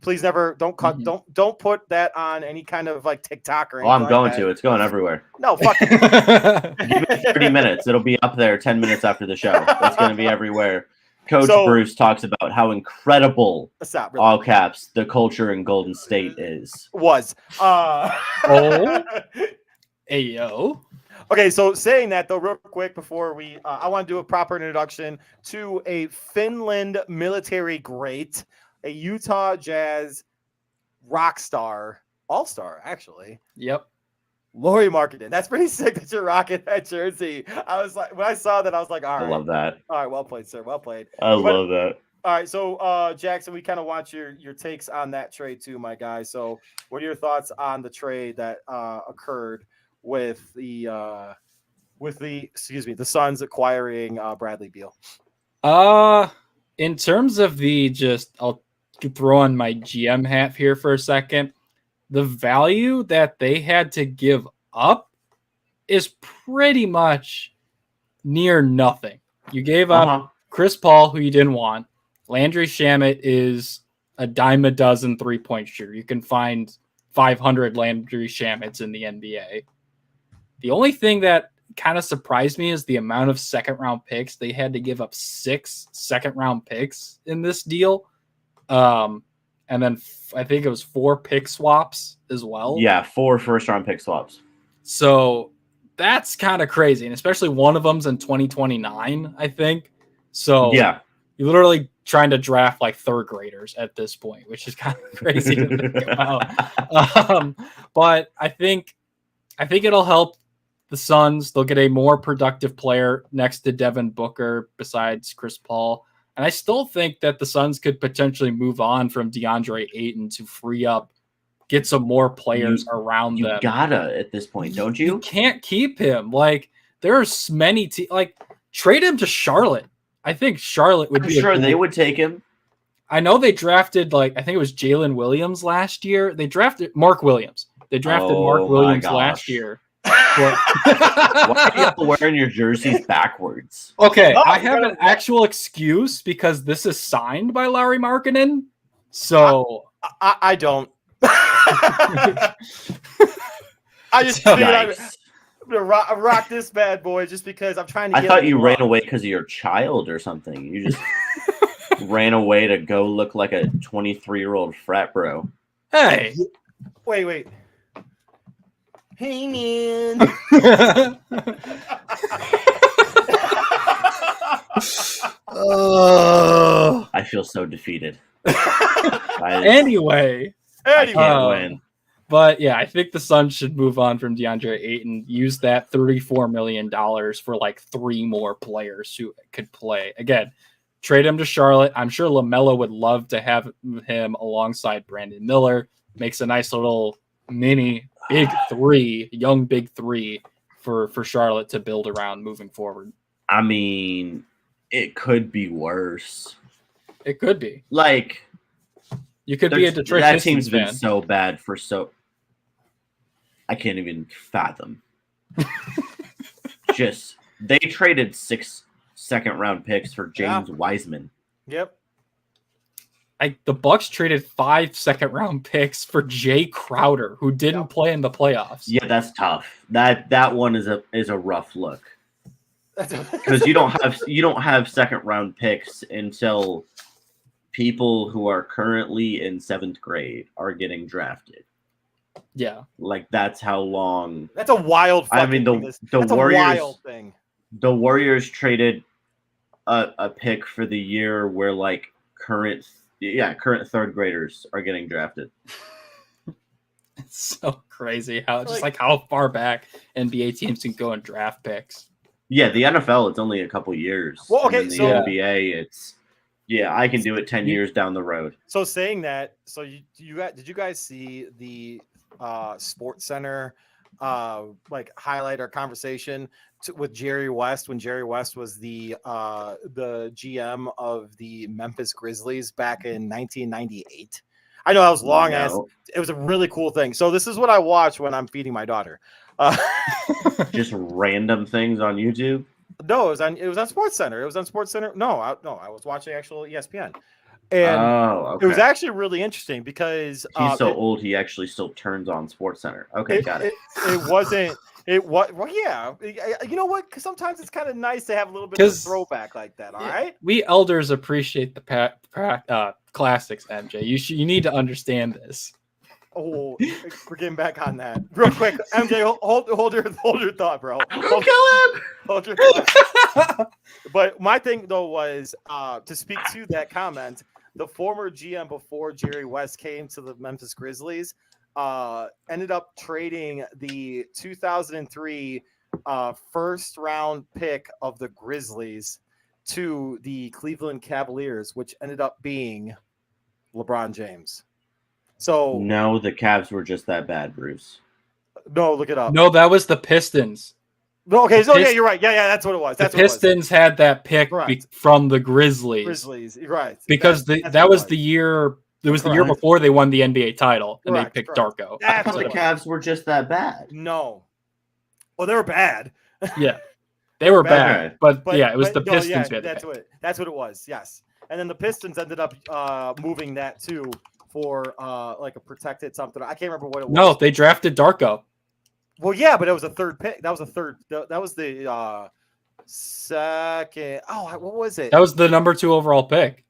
please never don't put that on any kind of like TikTok or anything. Oh, I'm going to. It's going everywhere. No, fuck it. Give me 30 minutes. It'll be up there 10 minutes after the show. It's going to be everywhere. Coach Bruce talks about how incredible, all caps, the culture in Golden State is. Ayo. Okay, so saying that though, real quick before we, I want to do a proper introduction to a Finland military great, a Utah Jazz rock star, all-star actually. Yep. Lauri Markkanen. That's pretty sick that you're rocking that jersey. I was like, when I saw that, I was like, all right. I love that. All right, well played, sir. Well played. I love that. All right, so Jackson, we kind of want your takes on that trade too, my guy. So, what are your thoughts on the trade that occurred with the Suns acquiring Bradley Beal? In terms of I'll throw on my GM hat here for a second. The value that they had to give up is pretty much near nothing. You gave up Chris Paul, who you didn't want. Landry Shamet is a dime a dozen three-point shooter. You can find 500 Landry Shamets in the NBA. The only thing that kind of surprised me is the amount of second-round picks. They had to give up 6 second-round picks in this deal. And then I think it was 4 pick swaps as well. Yeah, 4 first-round pick swaps. So that's kind of crazy, and especially one of them's in 2029, I think. So yeah, you're literally trying to draft like third graders at this point, which is kind of crazy to think about. But I think it'll help the Suns. They'll get a more productive player next to Devin Booker besides Chris Paul. And I still think that the Suns could potentially move on from DeAndre Ayton to free up, get some more players around them. You gotta at this point, don't you? You can't keep him. Like, there's many trade him to Charlotte. I think Charlotte would be. Sure, they would take him. I know they drafted I think it was Jalen Williams last year. They drafted Mark Williams. They drafted Mark Williams last year. Why are you wearing your jerseys backwards? Okay, I have an actual excuse because this is signed by Lauri Markkanen. So I don't. I just figured I'm gonna rock this bad boy just because I'm trying to. I thought you ran away because of your child or something. You just ran away to go look like a 23-year-old frat bro. Hey, wait. Hey, man. I feel so defeated. Anyway. I can't win. But yeah, I think the Suns should move on from DeAndre Ayton, use that $34 million for 3 more players who could play. Again, trade him to Charlotte. I'm sure LaMelo would love to have him alongside Brandon Miller. Makes a nice little mini big 3, young big 3 for Charlotte to build around moving forward. I mean, it could be worse. It could be. You could be a Detroit That Pistons team's fan. been so bad for I can't even fathom. They traded 6 second-round picks for James Wiseman. Yep. The Bucks traded 5 second-round picks for Jay Crowder, who didn't play in the playoffs. Yeah, that's tough. That one is a rough look because you don't have second-round picks until people who are currently in 7th grade are getting drafted. Yeah, that's how long. That's a wild. I mean, the Warriors. A wild thing. The Warriors traded a pick for the year where current 3rd graders are getting drafted. It's so crazy how how far back NBA teams can go in draft picks. Yeah, the NFL, it's only a couple years. Well, okay, and then the so- NBA, it's I can do it 10 years down the road. So saying that, so did you guys see the Sports Center highlight or conversation with Jerry West when Jerry West was the GM of the Memphis Grizzlies back in 1998? I know that was long ass. It was a really cool thing. So this is what I watch when I'm feeding my daughter. Just random things on YouTube. No, it was on Sports Center. It was on Sports Center. No, I was watching actual ESPN. And okay. It was actually really interesting because he's so old he actually still turns on Sports Center. Okay, got it. It wasn't. It was well, yeah. You know what? Because sometimes it's kind of nice to have a little bit of a throwback like that. All right. We elders appreciate the classics, MJ. You need to understand this. Oh, we're getting back on that real quick. MJ, hold your thought, bro. Kill him. Hold your thought. But my thing though was to speak to that comment. The former GM before Jerry West came to the Memphis Grizzlies ended up trading the 2003 first round pick of the Grizzlies to the Cleveland Cavaliers, which ended up being LeBron James. So no, the Cavs were just that bad, Bruce. No, look it up. No, that was the Pistons. No, okay, so yeah, you're right. Yeah, that's what it was. That's the Pistons had that pick from the Grizzlies. Grizzlies, right? Because that was the year. It was the year before they won the NBA title, and they picked Darko. I thought the Cavs were just that bad. No, well, they were bad. Yeah, they were bad, but yeah, it was the Pistons. Yeah, that's what it was. Yes, and then the Pistons ended up moving that too for like a protected something. I can't remember what it was. No, they drafted Darko. Well, yeah, but it was a third pick. That was a third. That was the second. Oh, what was it? That was the number 2 overall pick.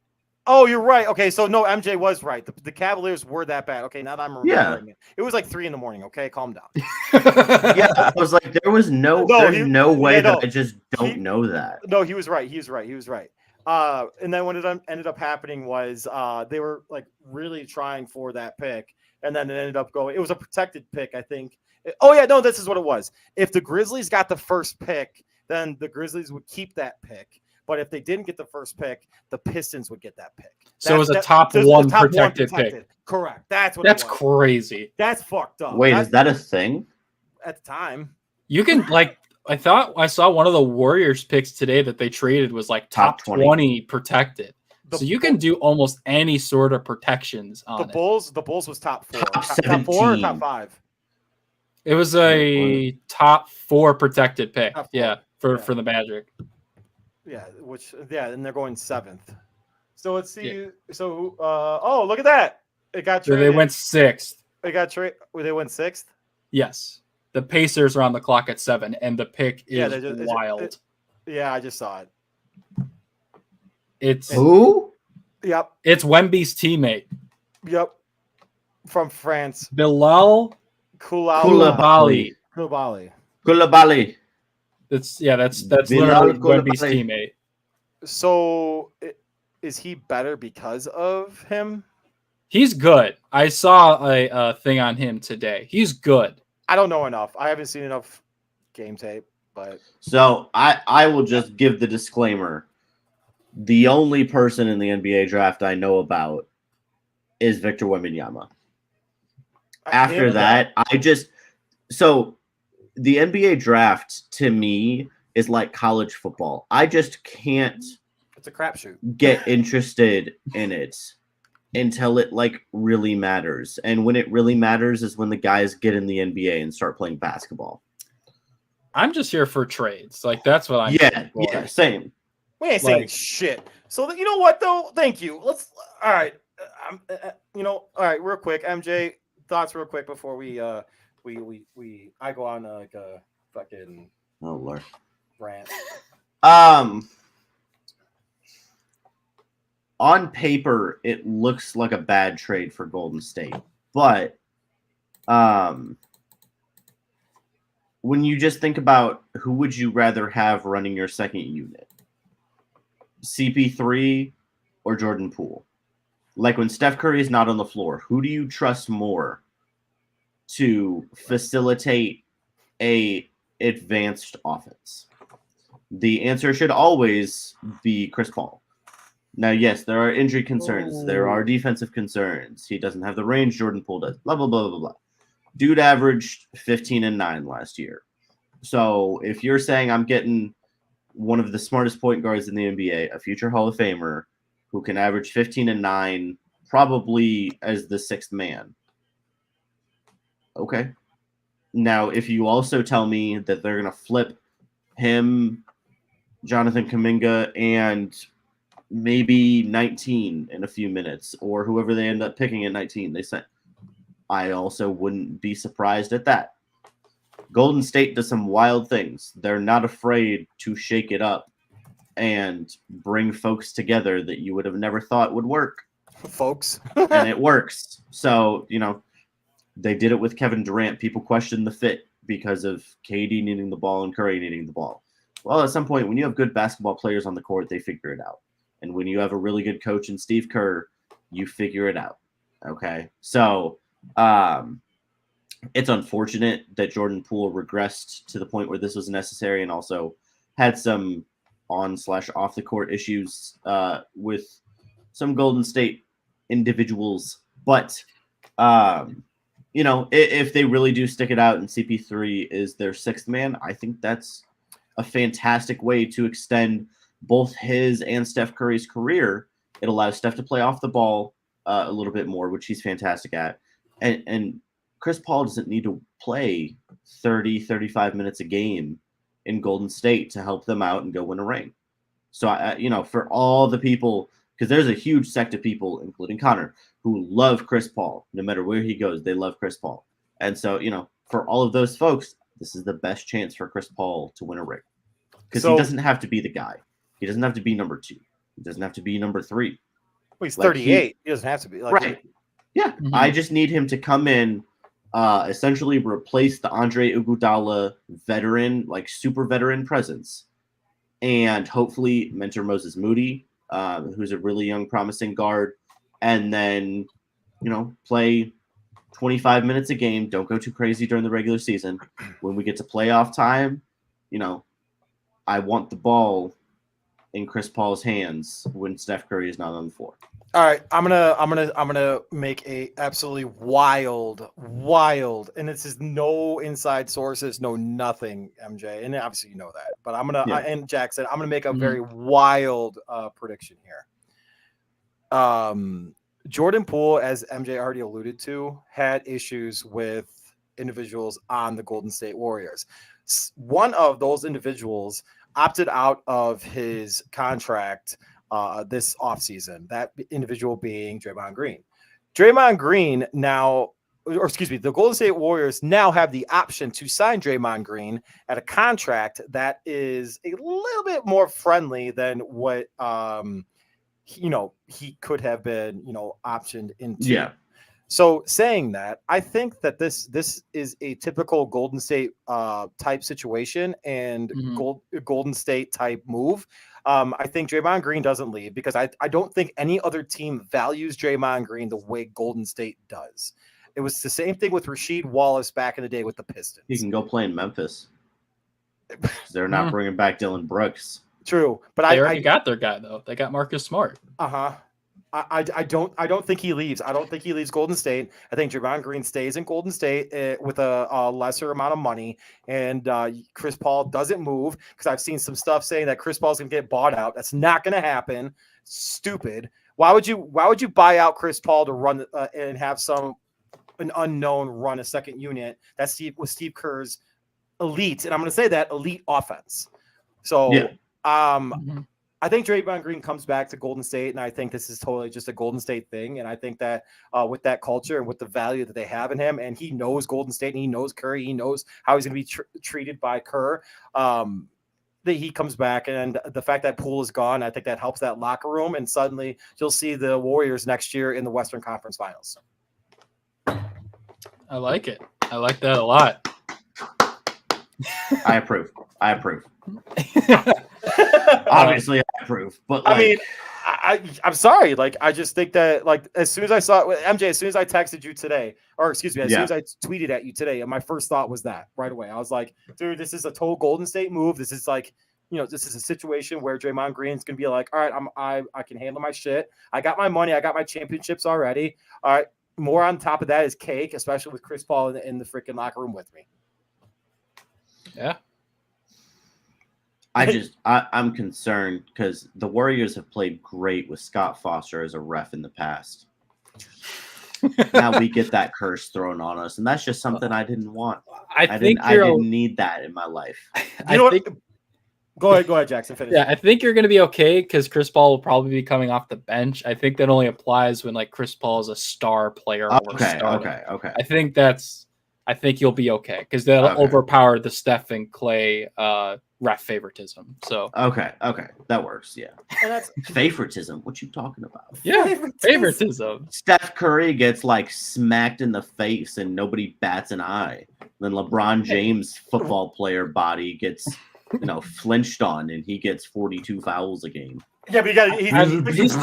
Oh, you're right. Okay, so no, MJ was right. The Cavaliers were that bad. Okay, now that I'm remembering it. It was like 3 a.m. Okay, calm down. Yeah, I was like, there was no way that I just don't know that. No, he was right. He was right. And then what ended up happening was they were like really trying for that pick, and then it ended up going. It was a protected pick, I think. Oh yeah, no, this is what it was. If the Grizzlies got the first pick, then the Grizzlies would keep that pick. But if they didn't get the first pick, the Pistons would get that pick. So it was a top one protected pick. Correct. That's crazy. That's fucked up. Wait, is that a thing? At the time. You can I thought I saw one of the Warriors picks today that they traded was like top 20 protected. So you can do almost any sort of protections on the Bulls. The Bulls was top 4. Top 4 or top 5? It was a top 4 protected pick. Yeah, for the Magic. Yeah, and they're going 7th. So let's see. Yeah. So oh, look at that. It got traded. So they went 6th. They went 6th? Yes. The Pacers are on the clock at 7, and the pick is wild. Yeah, I just saw it. It's who? Yep. It's Wemby's teammate. Yep. From France. Bilal Koulibaly. That's literally Wemby's teammate. So is he better because of him? He's good. I saw a thing on him today. He's good. I don't know enough. I haven't seen enough game tape, but so I will just give the disclaimer. The only person in the NBA draft I know about is Victor Wembanyama. After that, the NBA draft to me is like college football. I just can't. It's a crapshoot. Get interested in it until it like really matters, and when it really matters is when the guys get in the NBA and start playing basketball. I'm just here for trades. Like that's what I'm. Yeah, same. We ain't saying shit. So you know what though? Thank you. Let's. All right. All right. Real quick, MJ, thoughts real quick before we I go on like a fucking Lord rant. On paper, it looks like a bad trade for Golden State, but when you just think about who would you rather have running your second unit, CP3 or Jordan Poole? Like when Steph Curry is not on the floor, who do you trust more to facilitate a advanced offense? The answer should always be Chris Paul. Now, yes, there are injury concerns. There are defensive concerns. He doesn't have the range Jordan Poole does. Blah, blah, blah, blah, blah. Dude averaged 15-9 last year. So if you're saying I'm getting one of the smartest point guards in the NBA, a future Hall of Famer who can average 15-9, probably as the sixth man. Okay. Now, if you also tell me that they're going to flip him, Jonathan Kuminga, and maybe 19 in a few minutes, or whoever they end up picking at 19, they say, I also wouldn't be surprised at that. Golden State does some wild things. They're not afraid to shake it up and bring folks together that you would have never thought would work. Folks. And it works. So, they did it with Kevin Durant. People questioned the fit because of KD needing the ball and Curry needing the ball. Well, at some point, when you have good basketball players on the court, they figure it out. And when you have a really good coach in Steve Kerr, you figure it out. Okay? So, it's unfortunate that Jordan Poole regressed to the point where this was necessary and also had some on/off the court issues with some Golden State individuals. But, if they really do stick it out and CP3 is their sixth man, I think that's a fantastic way to extend both his and Steph Curry's career. It allows Steph to play off the ball a little bit more, which he's fantastic at. And Chris Paul doesn't need to play 30, 35 minutes a game in Golden State to help them out and go win a ring. So, for all the people, because there's a huge sect of people, including Connor, who love Chris Paul. No matter where he goes, they love Chris Paul. And so, for all of those folks, this is the best chance for Chris Paul to win a ring. Because he doesn't have to be the guy. He doesn't have to be number 2. He doesn't have to be number 3. Well, he's 38. He doesn't have to be. Right. Yeah. Mm-hmm. I just need him to come in, essentially replace the Andre Iguodala veteran, super veteran presence, and hopefully mentor Moses Moody, who's a really young, promising guard, and then, play 25 minutes a game. Don't go too crazy during the regular season. When we get to playoff time, I want the ball in Chris Paul's hands when Steph Curry is not on the floor. All right, I'm gonna make a absolutely wild, and this is no inside sources, no nothing, MJ, and obviously you know that. But and Jack said I'm gonna make a very wild prediction here. Jordan Poole, as MJ already alluded to, had issues with individuals on the Golden State Warriors. One of those individuals opted out of his contract this offseason, that individual being Draymond Green. Draymond Green the Golden State Warriors now have the option to sign Draymond Green at a contract that is a little bit more friendly than what he could have been, optioned into. Yeah. So saying that, I think that this is a typical Golden State type situation and Golden State type move. I think Draymond Green doesn't leave because I don't think any other team values Draymond Green the way Golden State does. It was the same thing with Rasheed Wallace back in the day with the Pistons. He can go play in Memphis. They're not bringing back Dylan Brooks. True, but they already got their guy though. They got Marcus Smart. I don't think he leaves. I don't think he leaves Golden State. I think Draymond Green stays in Golden State with a lesser amount of money, and Chris Paul doesn't move because I've seen some stuff saying that Chris Paul's gonna get bought out. That's not gonna happen. Stupid. Why would you buy out Chris Paul to run and have an unknown run a second unit? That's Steve Kerr's elite, and I'm gonna say that elite offense. So yeah. I think Draymond Green comes back to Golden State, and I think this is totally just a Golden State thing. And I think that with that culture and with the value that they have in him, and he knows Golden State, and he knows Curry, he knows how he's going to be treated by Kerr, that he comes back. And the fact that Poole is gone, I think that helps that locker room. And suddenly you'll see the Warriors next year in the Western Conference Finals. I like it. I like that a lot. I approve. Obviously, I approve. But I'm sorry. Like, I just think that, like, as soon as I saw it, MJ, as soon as I texted you today, or excuse me, as soon as I tweeted at you today, my first thought was that right away. I was like, dude, this is a total Golden State move. This is like, this is a situation where Draymond Green's gonna be like, all right, I can handle my shit. I got my money. I got my championships already. All right. More on top of that is cake, especially with Chris Paul in the freaking locker room with me. Yeah. I'm concerned because the Warriors have played great with Scott Foster as a ref in the past. Now we get that curse thrown on us, and that's just something I didn't want. I didn't need that in my life. Go ahead, Jackson. Finish. Yeah, I think you're going to be okay because Chris Paul will probably be coming off the bench. I think that only applies when like Chris Paul is a star player. Okay. I think you'll be okay because that'll overpower the Steph and Clay ref favoritism. So okay, that works. Yeah, and that's favoritism. What you talking about? Yeah, favoritism. Steph Curry gets like smacked in the face and nobody bats an eye. Then LeBron James, football player body, gets flinched on and he gets 42 fouls a game. Yeah, but he's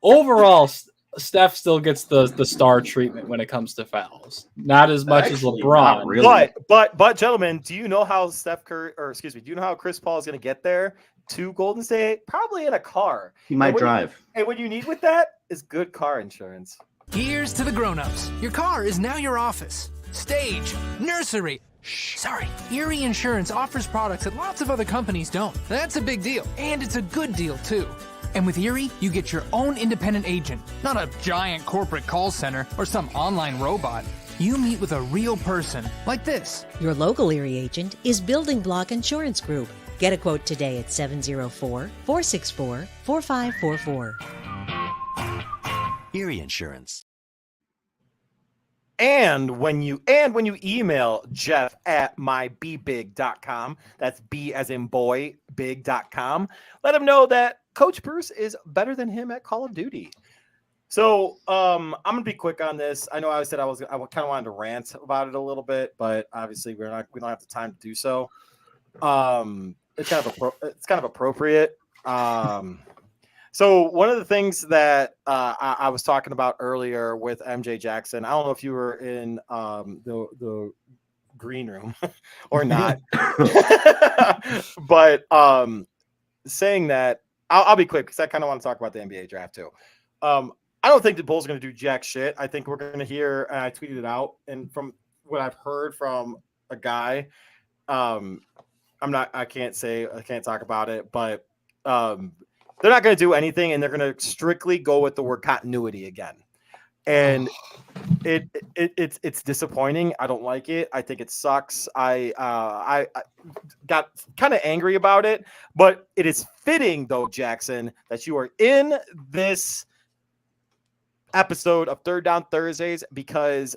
overall. Steph still gets the star treatment when it comes to fouls. Not as much as LeBron. Really. But gentlemen, do you know how do you know how Chris Paul is going to get there to Golden State? Probably in a car. He might drive. And what you need with that is good car insurance. Here's to the grown-ups. Your car is now your office, stage, nursery. Sorry. Erie Insurance offers products that lots of other companies don't. That's a big deal. And it's a good deal, too. And with Erie, you get your own independent agent, not a giant corporate call center or some online robot. You meet with a real person, like this. Your local Erie agent is Building Block Insurance Group. Get a quote today at 704-464-4544. Erie Insurance. And when you email Jeff at mybebig.com, that's B as in boy, big.com, let him know that Coach Bruce is better than him at Call of Duty. So I'm gonna be quick on this. I know I said I kind of wanted to rant about it a little bit, but obviously we don't have the time to do so. It's kind of appropriate. So one of the things that I was talking about earlier with MJ Jackson, I don't know if you were in the green room or not, but saying that, I'll be quick because I kind of want to talk about the NBA draft too. I don't think the Bulls are going to do jack shit. I think we're going to hear, and I tweeted it out, and from what I've heard from a guy, I can't talk about it, but they're not going to do anything, and they're going to strictly go with the word continuity again. And it's disappointing. I don't like it. I think it sucks. I got kind of angry about it, but it is fitting though, Jackson, that you are in this episode of Third Down Thursdays because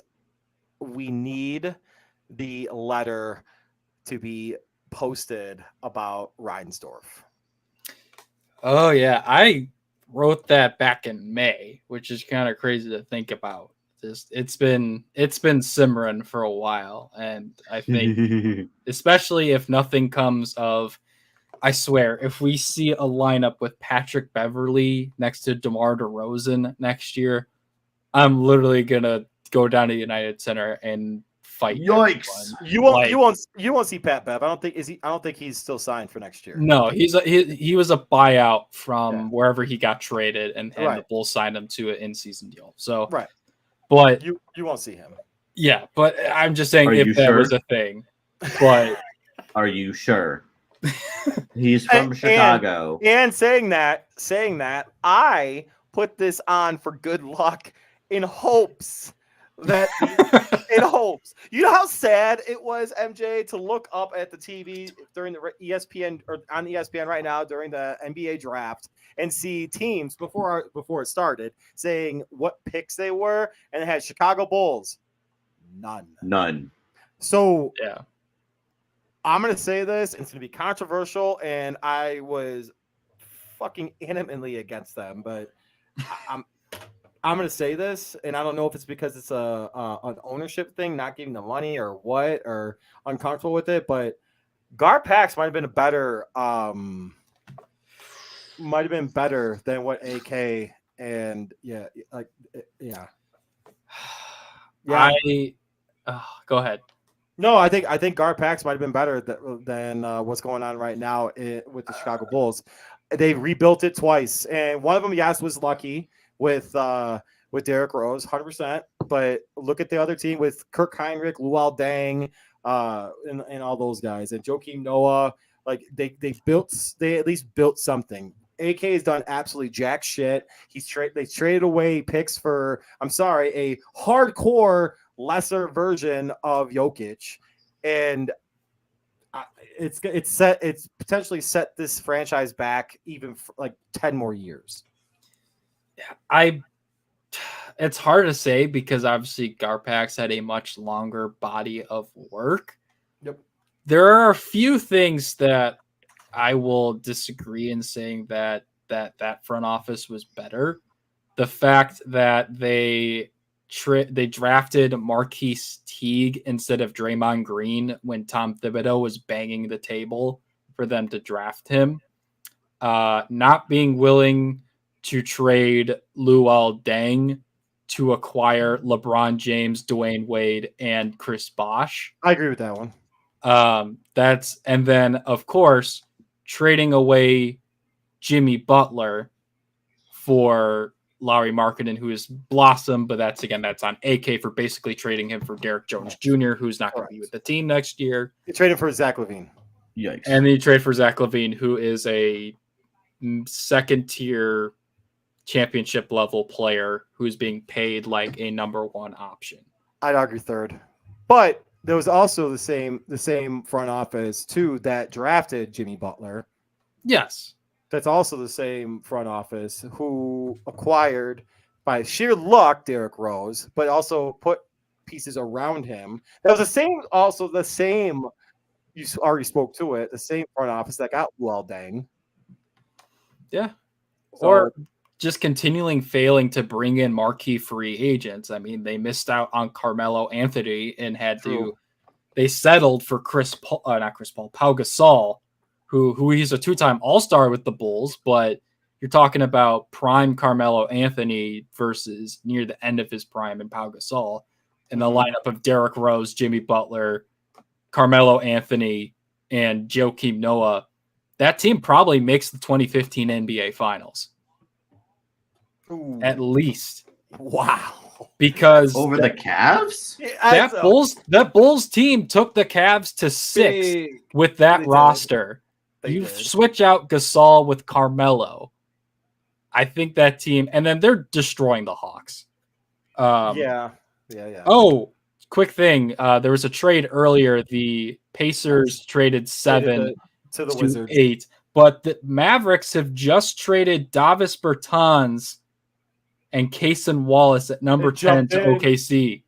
we need the letter to be posted about Reinsdorf. Oh yeah, I wrote that back in May, which is kind of crazy to think about. It's been simmering for a while, and I think especially if nothing comes of, I swear, if we see a lineup with Patrick Beverley next to DeMar DeRozan next year, I'm literally gonna go down to United Center and fight. Yikes! Everyone. You won't see Pat Bev. I don't think he's still signed for next year. No, he was a buyout from wherever he got traded, and the Bulls signed him to an in-season deal. So but you won't see him. Yeah, but I'm just saying if that was a thing. But are you sure? He's from Chicago. And saying that, I put this on for good luck in hopes that in hopes. You know how sad it was, MJ, to look up at the TV during the ESPN or on ESPN right now during the NBA draft and see teams before it started saying what picks they were, and it had Chicago Bulls. None. So yeah. I'm going to say this, and it's going to be controversial, and I was fucking adamantly against them, but I'm going to say this, and I don't know if it's because it's an ownership thing, not giving the money or what, or uncomfortable with it, but Gar Pax might have been a better might have been better than what AK and yeah. Go ahead. No, I think Garpax might have been better than what's going on right now with the Chicago Bulls. They rebuilt it twice, and one of them, yes, was lucky with Derrick Rose, 100%. But look at the other team with Kirk Heinrich, Luol Deng, and all those guys, and Joakim Noah. Like they at least built something. AK has done absolutely jack shit. They traded away picks for, I'm sorry, a hardcore lesser version of Jokic, and it's potentially set this franchise back even for like 10 more years. It's hard to say because obviously Garpax had a much longer body of work. Yep. There are a few things that I will disagree in saying that front office was better. The fact that they drafted Marquise Teague instead of Draymond Green when Tom Thibodeau was banging the table for them to draft him. Not being willing to trade Luol Deng to acquire LeBron James, Dwayne Wade, and Chris Bosh. I agree with that one. And then of course trading away Jimmy Butler for Lauri Markkanen, who has blossomed, but that's on AK for basically trading him for Derek Jones Jr., who's not going to be with the team next year. You traded for Zach LaVine. Yikes. And then you trade for Zach LaVine, who is a second tier championship level player who's being paid like a number one option. I'd argue third, but there was also the same front office too that drafted Jimmy Butler. Yes. That's also the same front office who acquired by sheer luck Derrick Rose, but also put pieces around him. That was the same. You already spoke to it. The same front office that got Luol Deng. Yeah. So, or just continuing failing to bring in marquee free agents. I mean, they missed out on Carmelo Anthony and they settled for Pau Gasol, who he's a two-time All-Star with the Bulls, but you're talking about prime Carmelo Anthony versus near the end of his prime in Pau Gasol, and the lineup of Derrick Rose, Jimmy Butler, Carmelo Anthony, and Joakim Noah. That team probably makes the 2015 NBA Finals. ooh, At least. wow. Because Over the Cavs? that Bulls team took the Cavs to 6 with that They did. roster. They You did. switch out Gasol with Carmelo. I think that team, and then they're destroying the Hawks. Yeah. Oh, quick thing. There was a trade earlier. The Pacers traded 7 to the to Wizards. 8, but the Mavericks have just traded Davis Bertans and Kaysen Wallace at number They 10 jumped to in. OKC.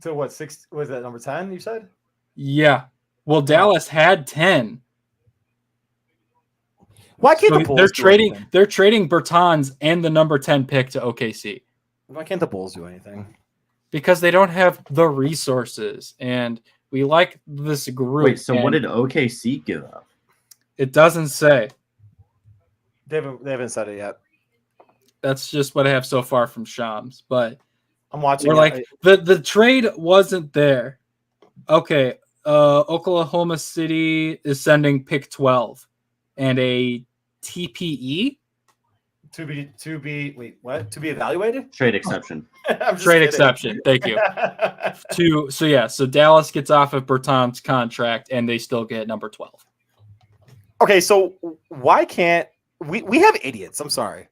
To what, 6? Was that number 10 you said? Yeah. Well, Dallas had 10. Why can't So the Bulls they're do trading anything? they're trading Bertans and the number 10 pick to OKC Why can't the Bulls do anything? because they don't have the resources, and we like this group. Wait, so what and did OKC give up? it doesn't say. They haven't said it yet. That's just what I have so far from Shams, but I'm watching. we're like the trade wasn't there. Okay, Oklahoma City is sending pick 12 and a TPE to be wait, what? To be evaluated? Trade exception. I'm just trade kidding. exception. Thank you. So Dallas gets off of Bertans' contract and they still get number 12. Okay, so why can't we have idiots? I'm sorry.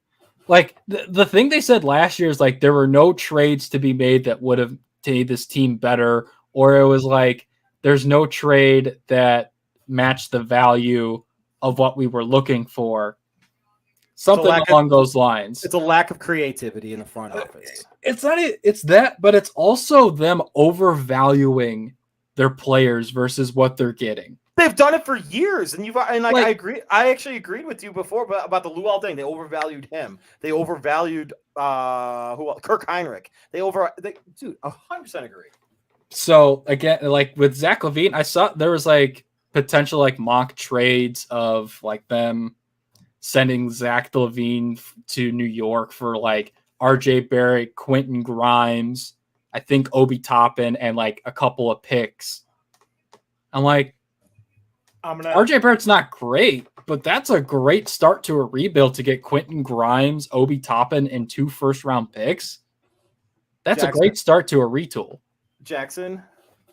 Like the thing they said last year is like there were no trades to be made that would have made this team better, or it was like there's no trade that matched the value of what we were looking for. Something along those lines. It's a lack of creativity in the front office. It's not it's that, but it's also them overvaluing their players versus what they're getting. They've done it for years, and I agree. I actually agreed with you before about the Luol thing. They overvalued him. They overvalued Kirk Heinrich. Dude, 100% agree. So again, like with Zach LaVine, I saw there was like potential like mock trades of like them sending Zach LaVine to New York for like RJ Barrett, Quentin Grimes, I think Obi Toppin, and like a couple of picks. I'm like, RJ Barrett's not great, but that's a great start to a rebuild to get Quentin Grimes, Obi Toppin, and 2 first-round picks. That's a great start to a retool. Jackson,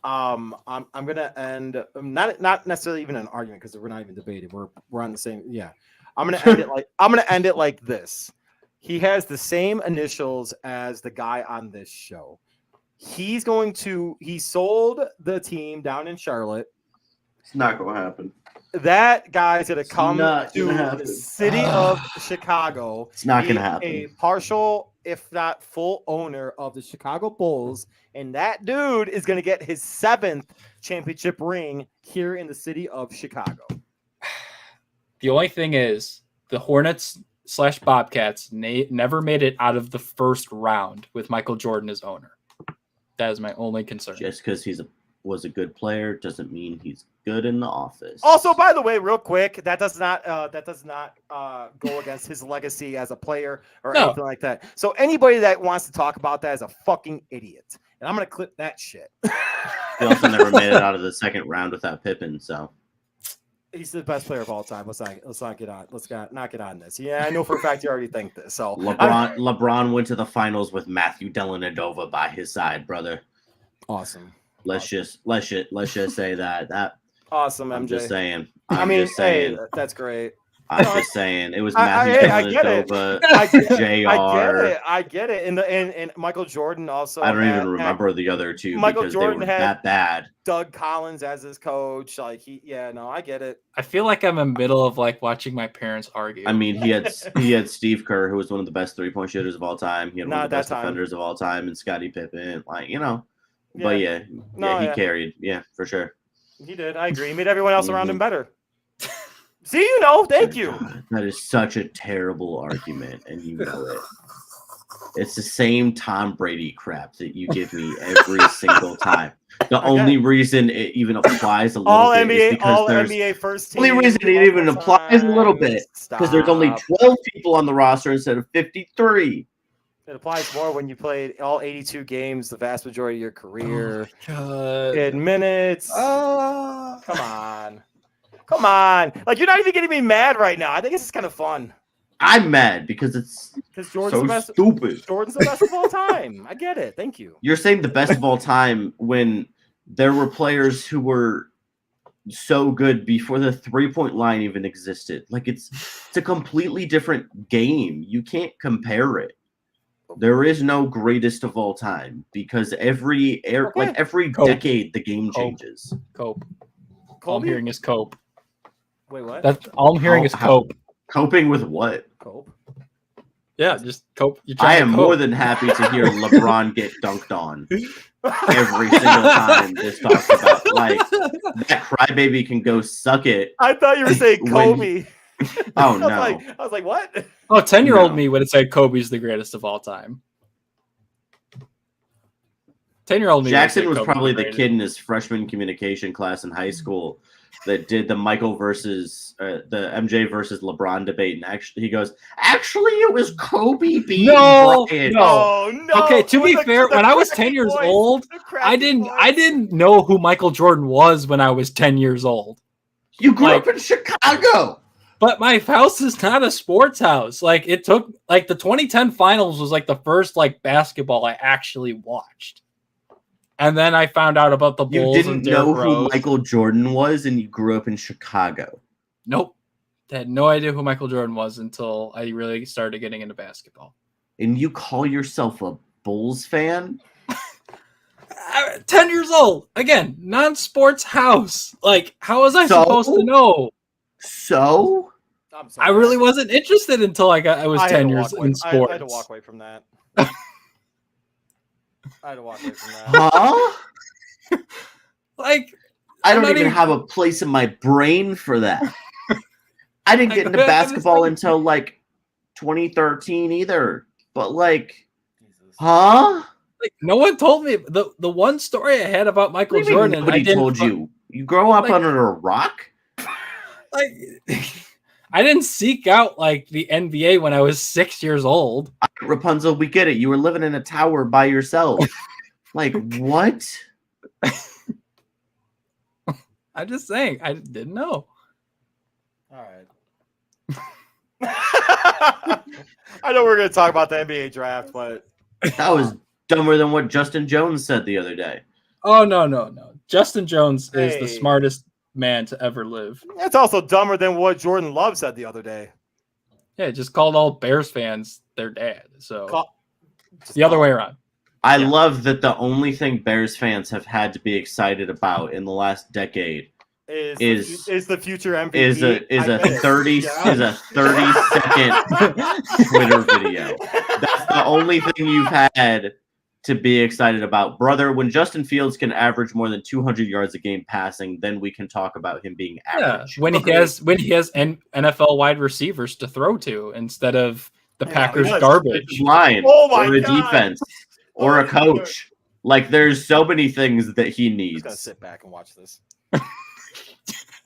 I'm gonna end not necessarily even an argument because we're not even debating. We're on the same. Yeah, I'm gonna end it like this. He has the same initials as the guy on this show. He sold the team down in Charlotte. It's not going to happen. That guy's going to come not to gonna the happen. city of Chicago. It's not going to be happen. A partial, if not full owner of the Chicago Bulls. And that dude is going to get his 7th championship ring here in the city of Chicago. The only thing is the Hornets/Bobcats never made it out of the first round with Michael Jordan as owner. That is my only concern. Just because was a good player doesn't mean he's good in the office. Also, by the way, real quick, that does not go against his legacy as a player or anything like that. So anybody that wants to talk about that is a fucking idiot, and I'm gonna clip that shit. He also never made it out of the second round without Pippen, so he's the best player of all time. Let's not get on this. Yeah, I know for a fact you already think this. So LeBron went to the finals with Matthew Dellavedova by his side, brother. Awesome. Let's just say that. Awesome, MJ. I'm just saying. Hey, that's great. I'm just saying. It was Matthew Dellavedova, JR. I get it. And Michael Jordan also. I don't even remember the other two because they were that bad. Doug Collins as his coach. I get it. I feel like I'm in the middle of like watching my parents argue. I mean, he had Steve Kerr, who was one of the best 3-point shooters of all time. He had one of the best defenders of all time, and Scottie Pippen. But he carried. Yeah, for sure. He did. I agree. He made everyone else around him better. See, thank you. God, that is such a terrible argument, and you know it. It's the same Tom Brady crap that you give me every single time. The only reason it even applies a little bit is because there's NBA first team. The only reason it even applies a little bit because there's only 12 people on the roster instead of 53. It applies more when you played all 82 games, the vast majority of your career. In minutes. Come on. Like, you're not even getting me mad right now. I think this is kind of fun. I'm mad because it's Jordan's so the best, stupid. Jordan's the best of all time. I get it. Thank you. You're saying the best of all time when there were players who were so good before the 3-point line even existed. Like, it's a completely different game. You can't compare it. There is no greatest of all time because every decade the game changes. Cope. All I'm hearing is cope. Wait, what? That's all I'm hearing is cope. Coping with what? Cope. Yeah, just cope. I am more than happy to hear LeBron get dunked on every single time this talks about. Like, that crybaby can go suck it. I thought you were saying Kobe. Oh, no. I was like, what? Oh, 10-year-old me would have said Kobe's the greatest of all time. 10-year-old me. Jackson was probably the kid in his freshman communication class in high school that did the Michael versus the MJ versus LeBron debate, and actually he goes, "Actually, it was Kobe beating Bryant." No. Okay, to be fair, when I was 10 years old, I didn't know who Michael Jordan was when I was 10 years old. You grew up in Chicago. But my house is not a sports house. Like, it took like the 2010 finals was like the first like basketball I actually watched. And then I found out about the Bulls. You didn't know who Michael Jordan was, and you grew up in Chicago. Nope. I had no idea who Michael Jordan was until I really started getting into basketball. And you call yourself a Bulls fan? 10 years old. Again, non-sports house. Like, how was I supposed to know? So? I really wasn't interested until I was 10 years in sports. I had to walk away from that. Huh? Like, I don't even have a place in my brain for that. I didn't get into basketball until like 2013 either. But like, huh? Like, no one told me the one story I had about Michael Jordan. Nobody told you. You grow up under a rock? Like, I didn't seek out like the NBA when I was 6 years old. Rapunzel, we get it. You were living in a tower by yourself. Like, what? I'm just saying, I didn't know. All right. I know we're going to talk about the NBA draft, but That was dumber than what Justin Jones said the other day. Oh, no. Justin Jones is the Hey. smartest man to ever live. it's also dumber than what Jordan Love said the other day. Yeah, just called all Bears fans their dad. So Just the other way around. I Yeah. love that the only thing Bears fans have had to be excited about in the last decade is the future MVP. is a I get it. 30 Yeah. is a 30-second Twitter video. That's the only thing you've had to be excited about. Brother, when Justin Fields can average more than 200 yards a game passing, then we can talk about him being Yeah, average. when he has NFL wide receivers to throw to instead of the Yeah, Packers yes. garbage. Line Oh my or a God. defense or a coach. Like, there's so many things that he I'm just gonna needs. sit back and watch this.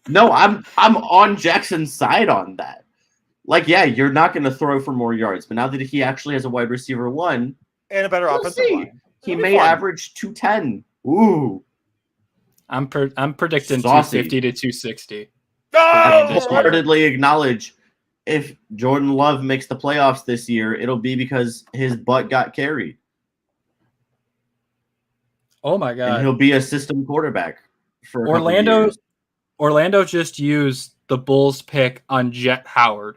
No, I'm on Jackson's side on that. Like, yeah, you're not going to throw for more yards, but now that he actually has a wide receiver one, And a better we'll offensive see. line. He It'll be may fun. average 210. Ooh, I'm predicting Saucy. 250 to 260. I this year. wholeheartedly acknowledge if Jordan Love makes the playoffs this year, it'll be because his butt got carried, Oh my and god. he'll be a system quarterback for a couple Orlando years. Orlando just used the Bulls pick on Jet Howard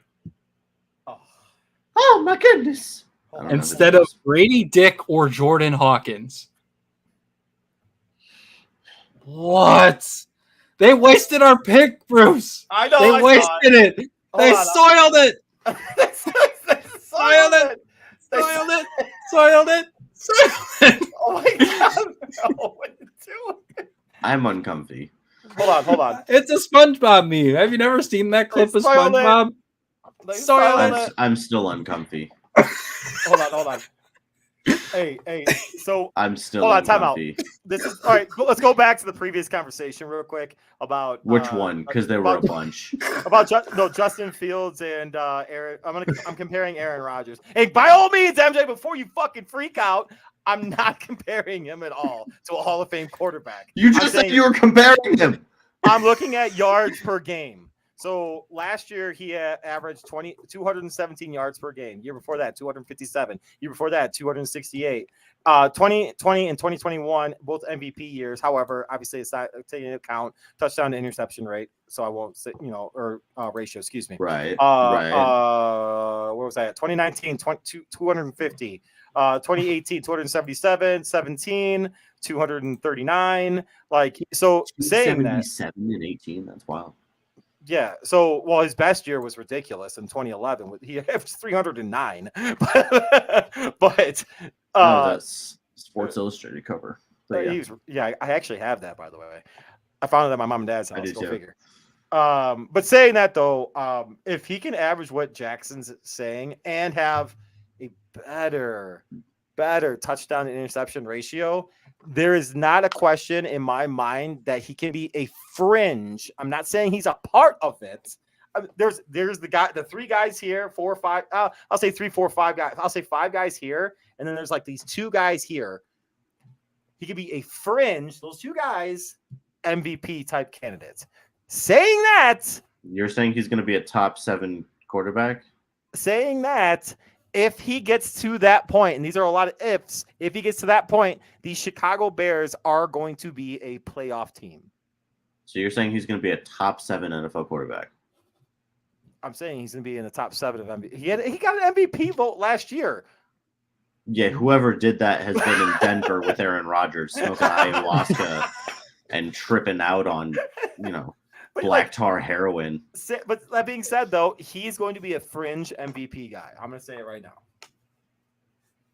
Oh, Oh my goodness! hold I on. don't know. instead of Brady Dick or Jordan Hawkins. What? They wasted our pick, Bruce. I know. They I wasted it. They soiled it. They soiled it. They Soiled it. Soiled it. Soiled it. Oh my God! No, what are you doing? I'm uncomfy. Hold on. It's a SpongeBob meme. Have you never seen that clip of soiled it. SpongeBob? They Soiled soiled it. it. I'm still uncomfy. Hold on. Hey. So I'm still hold on. Time out. uncomfy. This is all right. Let's go back to the previous conversation real quick about Which one? Because there were a about- bunch. about Justin Fields and Aaron. I'm comparing Aaron Rodgers. Hey, by all means, MJ, before you fucking freak out, I'm not comparing him at all to a Hall of Fame quarterback. You I'm just said saying- you were comparing him. I'm looking at yards per game. So last year he averaged 217 yards per game. Year before that, 257. Year before that, 268. 2020 and 2021, both MVP years. However, obviously it's not taking into account touchdown to interception rate. So I won't say, or ratio, excuse me. Right. What was that? 2019, 250. 2018, 277, 17, 239. Like, so saying that. 77 and 18. That's wild. Yeah. So, his best year was ridiculous in 2011. He averaged 309. But That's Sports Illustrated cover. But yeah. I actually have that, by the way. I found it at my mom and dad's house. I do Go too. figure. But saying that though, if he can average what Jackson's saying and have a better touchdown to interception ratio, there is not a question in my mind that he can be a fringe. I'm not saying he's a part of it. There's the three guys here, 4 or 5. I'll say 3, 4, 5 guys. I'll say 5 guys here, and then there's like these 2 guys here. He could be a fringe. Those 2 guys, MVP type candidates. Saying that, You're saying he's going to be a top 7 quarterback? if he gets to that point, and these are a lot of ifs, if he gets to that point, the Chicago Bears are going to be a playoff team. So you're saying he's going to be a top 7 NFL quarterback? I'm saying he's going to be in the top 7 of MVP. He got an MVP vote last year. Yeah, whoever did that has been in Denver with Aaron Rodgers smoking ayahuasca and tripping out on, But black tar heroin. But that being said, though, he's going to be a fringe MVP guy. I'm going to say it right now.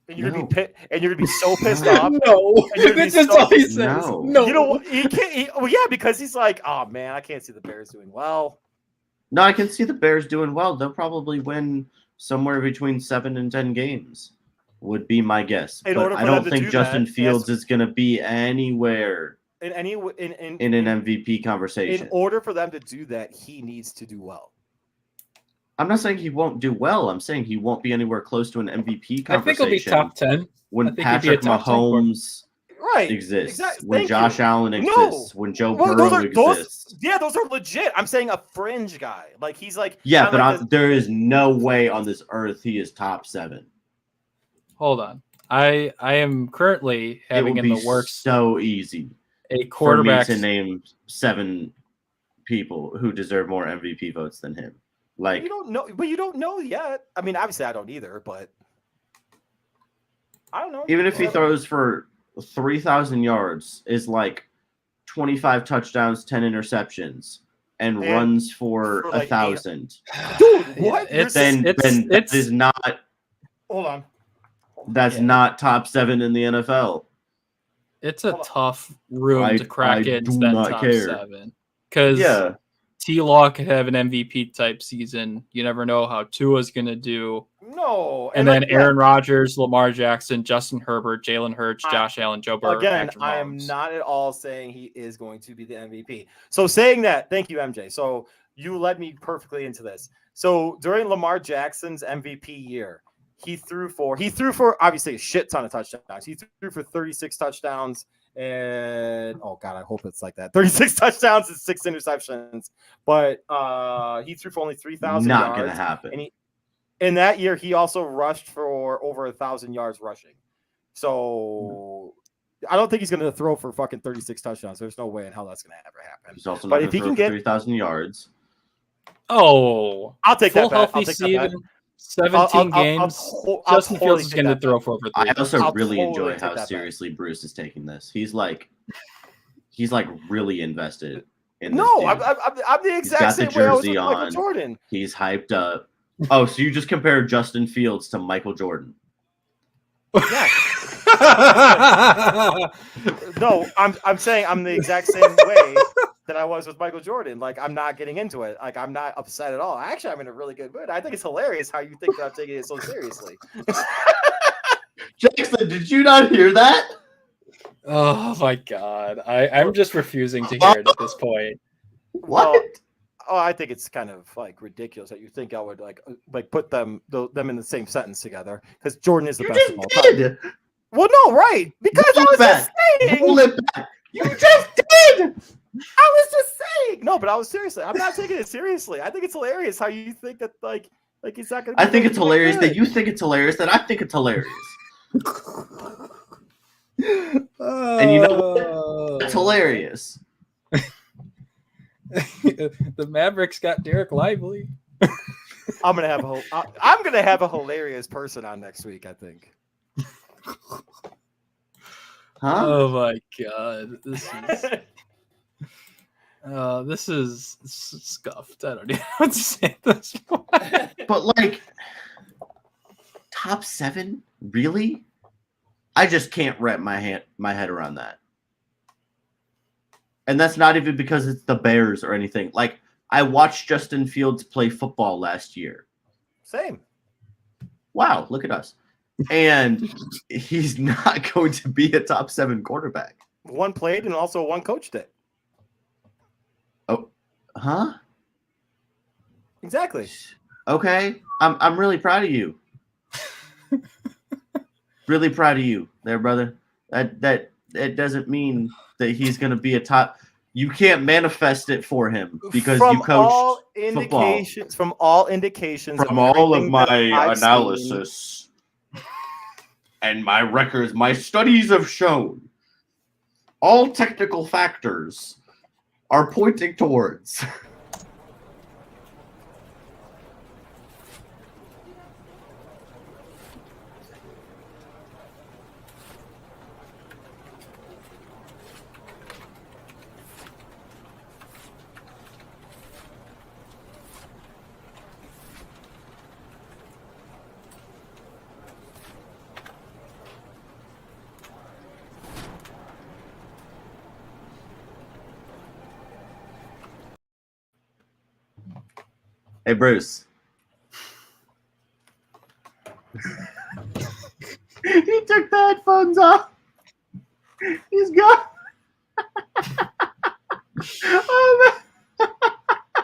And you're going to be so pissed off. No. And you're gonna be That's so- all he says. No. No. You know what? He can't. Because he's like, oh man, I can't see the Bears doing well. No, I can see the Bears doing well. They'll probably win somewhere between 7 and 10 games, would be my guess. In But order for I them don't to think do Justin that, Fields yes. is going to be anywhere In in an MVP conversation. In order for them to do that, he needs to do well. I'm not saying he won't do well. I'm saying he won't be anywhere close to an MVP I think he'll be conversation top 10. I when think he'd be a Patrick top 10 Mahomes Right. exists, Exactly. when Thank Josh you. Allen No. exists, when Joe Well, Burrow exists. those are legit. I'm saying a fringe guy. Like he's like Yeah, kinda but like this- there is no way on this earth he is top 7. Hold on. I am currently It having would in be the works so easy a for me quarterback. to name 7 people who deserve more MVP votes than him. Like, you don't know yet. I mean, obviously I don't either, but I don't know. even if he Seven- throws for 3,000 yards, is like 25 touchdowns, 10 interceptions, and runs for for like 1,000. Dude, Yeah, what? Then that is not Hold on. that's Yeah. not top 7 in the NFL. It's a Hold on. tough room to crack I into do that not top care. 7. Because Yeah, T-Law could have an MVP type season. You never know how Tua's going to do. No. And then Aaron Rodgers, Lamar Jackson, Justin Herbert, Jalen Hurts, Josh Allen, Joe Burrow, Again, Patrick I am Mahomes. not at all saying he is going to be the MVP. So saying that, thank you, MJ. So you led me perfectly into this. So during Lamar Jackson's MVP year, he threw for obviously a shit ton of touchdowns. He threw for 36 touchdowns and oh god, I hope it's like that. 36 touchdowns and 6 interceptions. But he threw for only 3,000 yards. not gonna happen. And in that year, he also rushed for over 1,000 yards rushing. So I don't think he's going to throw for fucking 36 touchdowns. There's no way in hell that's going to ever happen. He's also But not if he going can to throw get- for 3,000 yards. Oh, I'll take full that bet. I'll healthy take that bet. season, 17 games. I'll Justin totally Fields is take going to that throw bet. for over I 3. also I'll really totally enjoy take how that bet. seriously Bruce is taking this. He's like really invested in this. No, dude. I'm the exact got the same way I was jersey with Michael on. Jordan. He's hyped up. Oh, so you just compared Justin Fields to Michael Jordan? Yeah. No, I'm saying I'm the exact same way that I was with Michael Jordan. Like I'm not getting into it. Like I'm not upset at all. Actually, I'm in a really good mood. I think it's hilarious how you think that I'm taking it so seriously. Jackson, did you not hear that? Oh my god. I'm just refusing to hear it at this point. What? Well, oh, I think it's kind of like ridiculous that you think I would like put them in the same sentence together because Jordan is the You best just of all time. did. Well, no, right? Because I Roll was just saying. Roll it back. You just did. I was just saying. No, but I was seriously. I'm not taking it seriously. I think it's hilarious how you think that like it's not gonna. I think it's hilarious that you think it's hilarious that I think it's hilarious. And you know what? It's hilarious. The Mavericks got Derek Lively. I'm gonna have a hilarious person on next week. I think. Huh? Oh my god. This is scuffed. I don't even know what to say at this point. But like top 7? Really? I just can't wrap my head around that. And that's not even because it's the Bears or anything. Like I watched Justin Fields play football last year. Same. Wow, look at us. And he's not going to be a top 7 quarterback. One played and also one coached it. Oh, huh? Exactly. Okay. I'm really proud of you. Really proud of you there, brother. That doesn't mean that he's going to be a top. You can't manifest it for him because you coached football. From all indications, From all of everything my that I've analysis and my records, my studies have shown all technical factors are pointing towards. Hey, Bruce. He took the headphones off. He's gone. Oh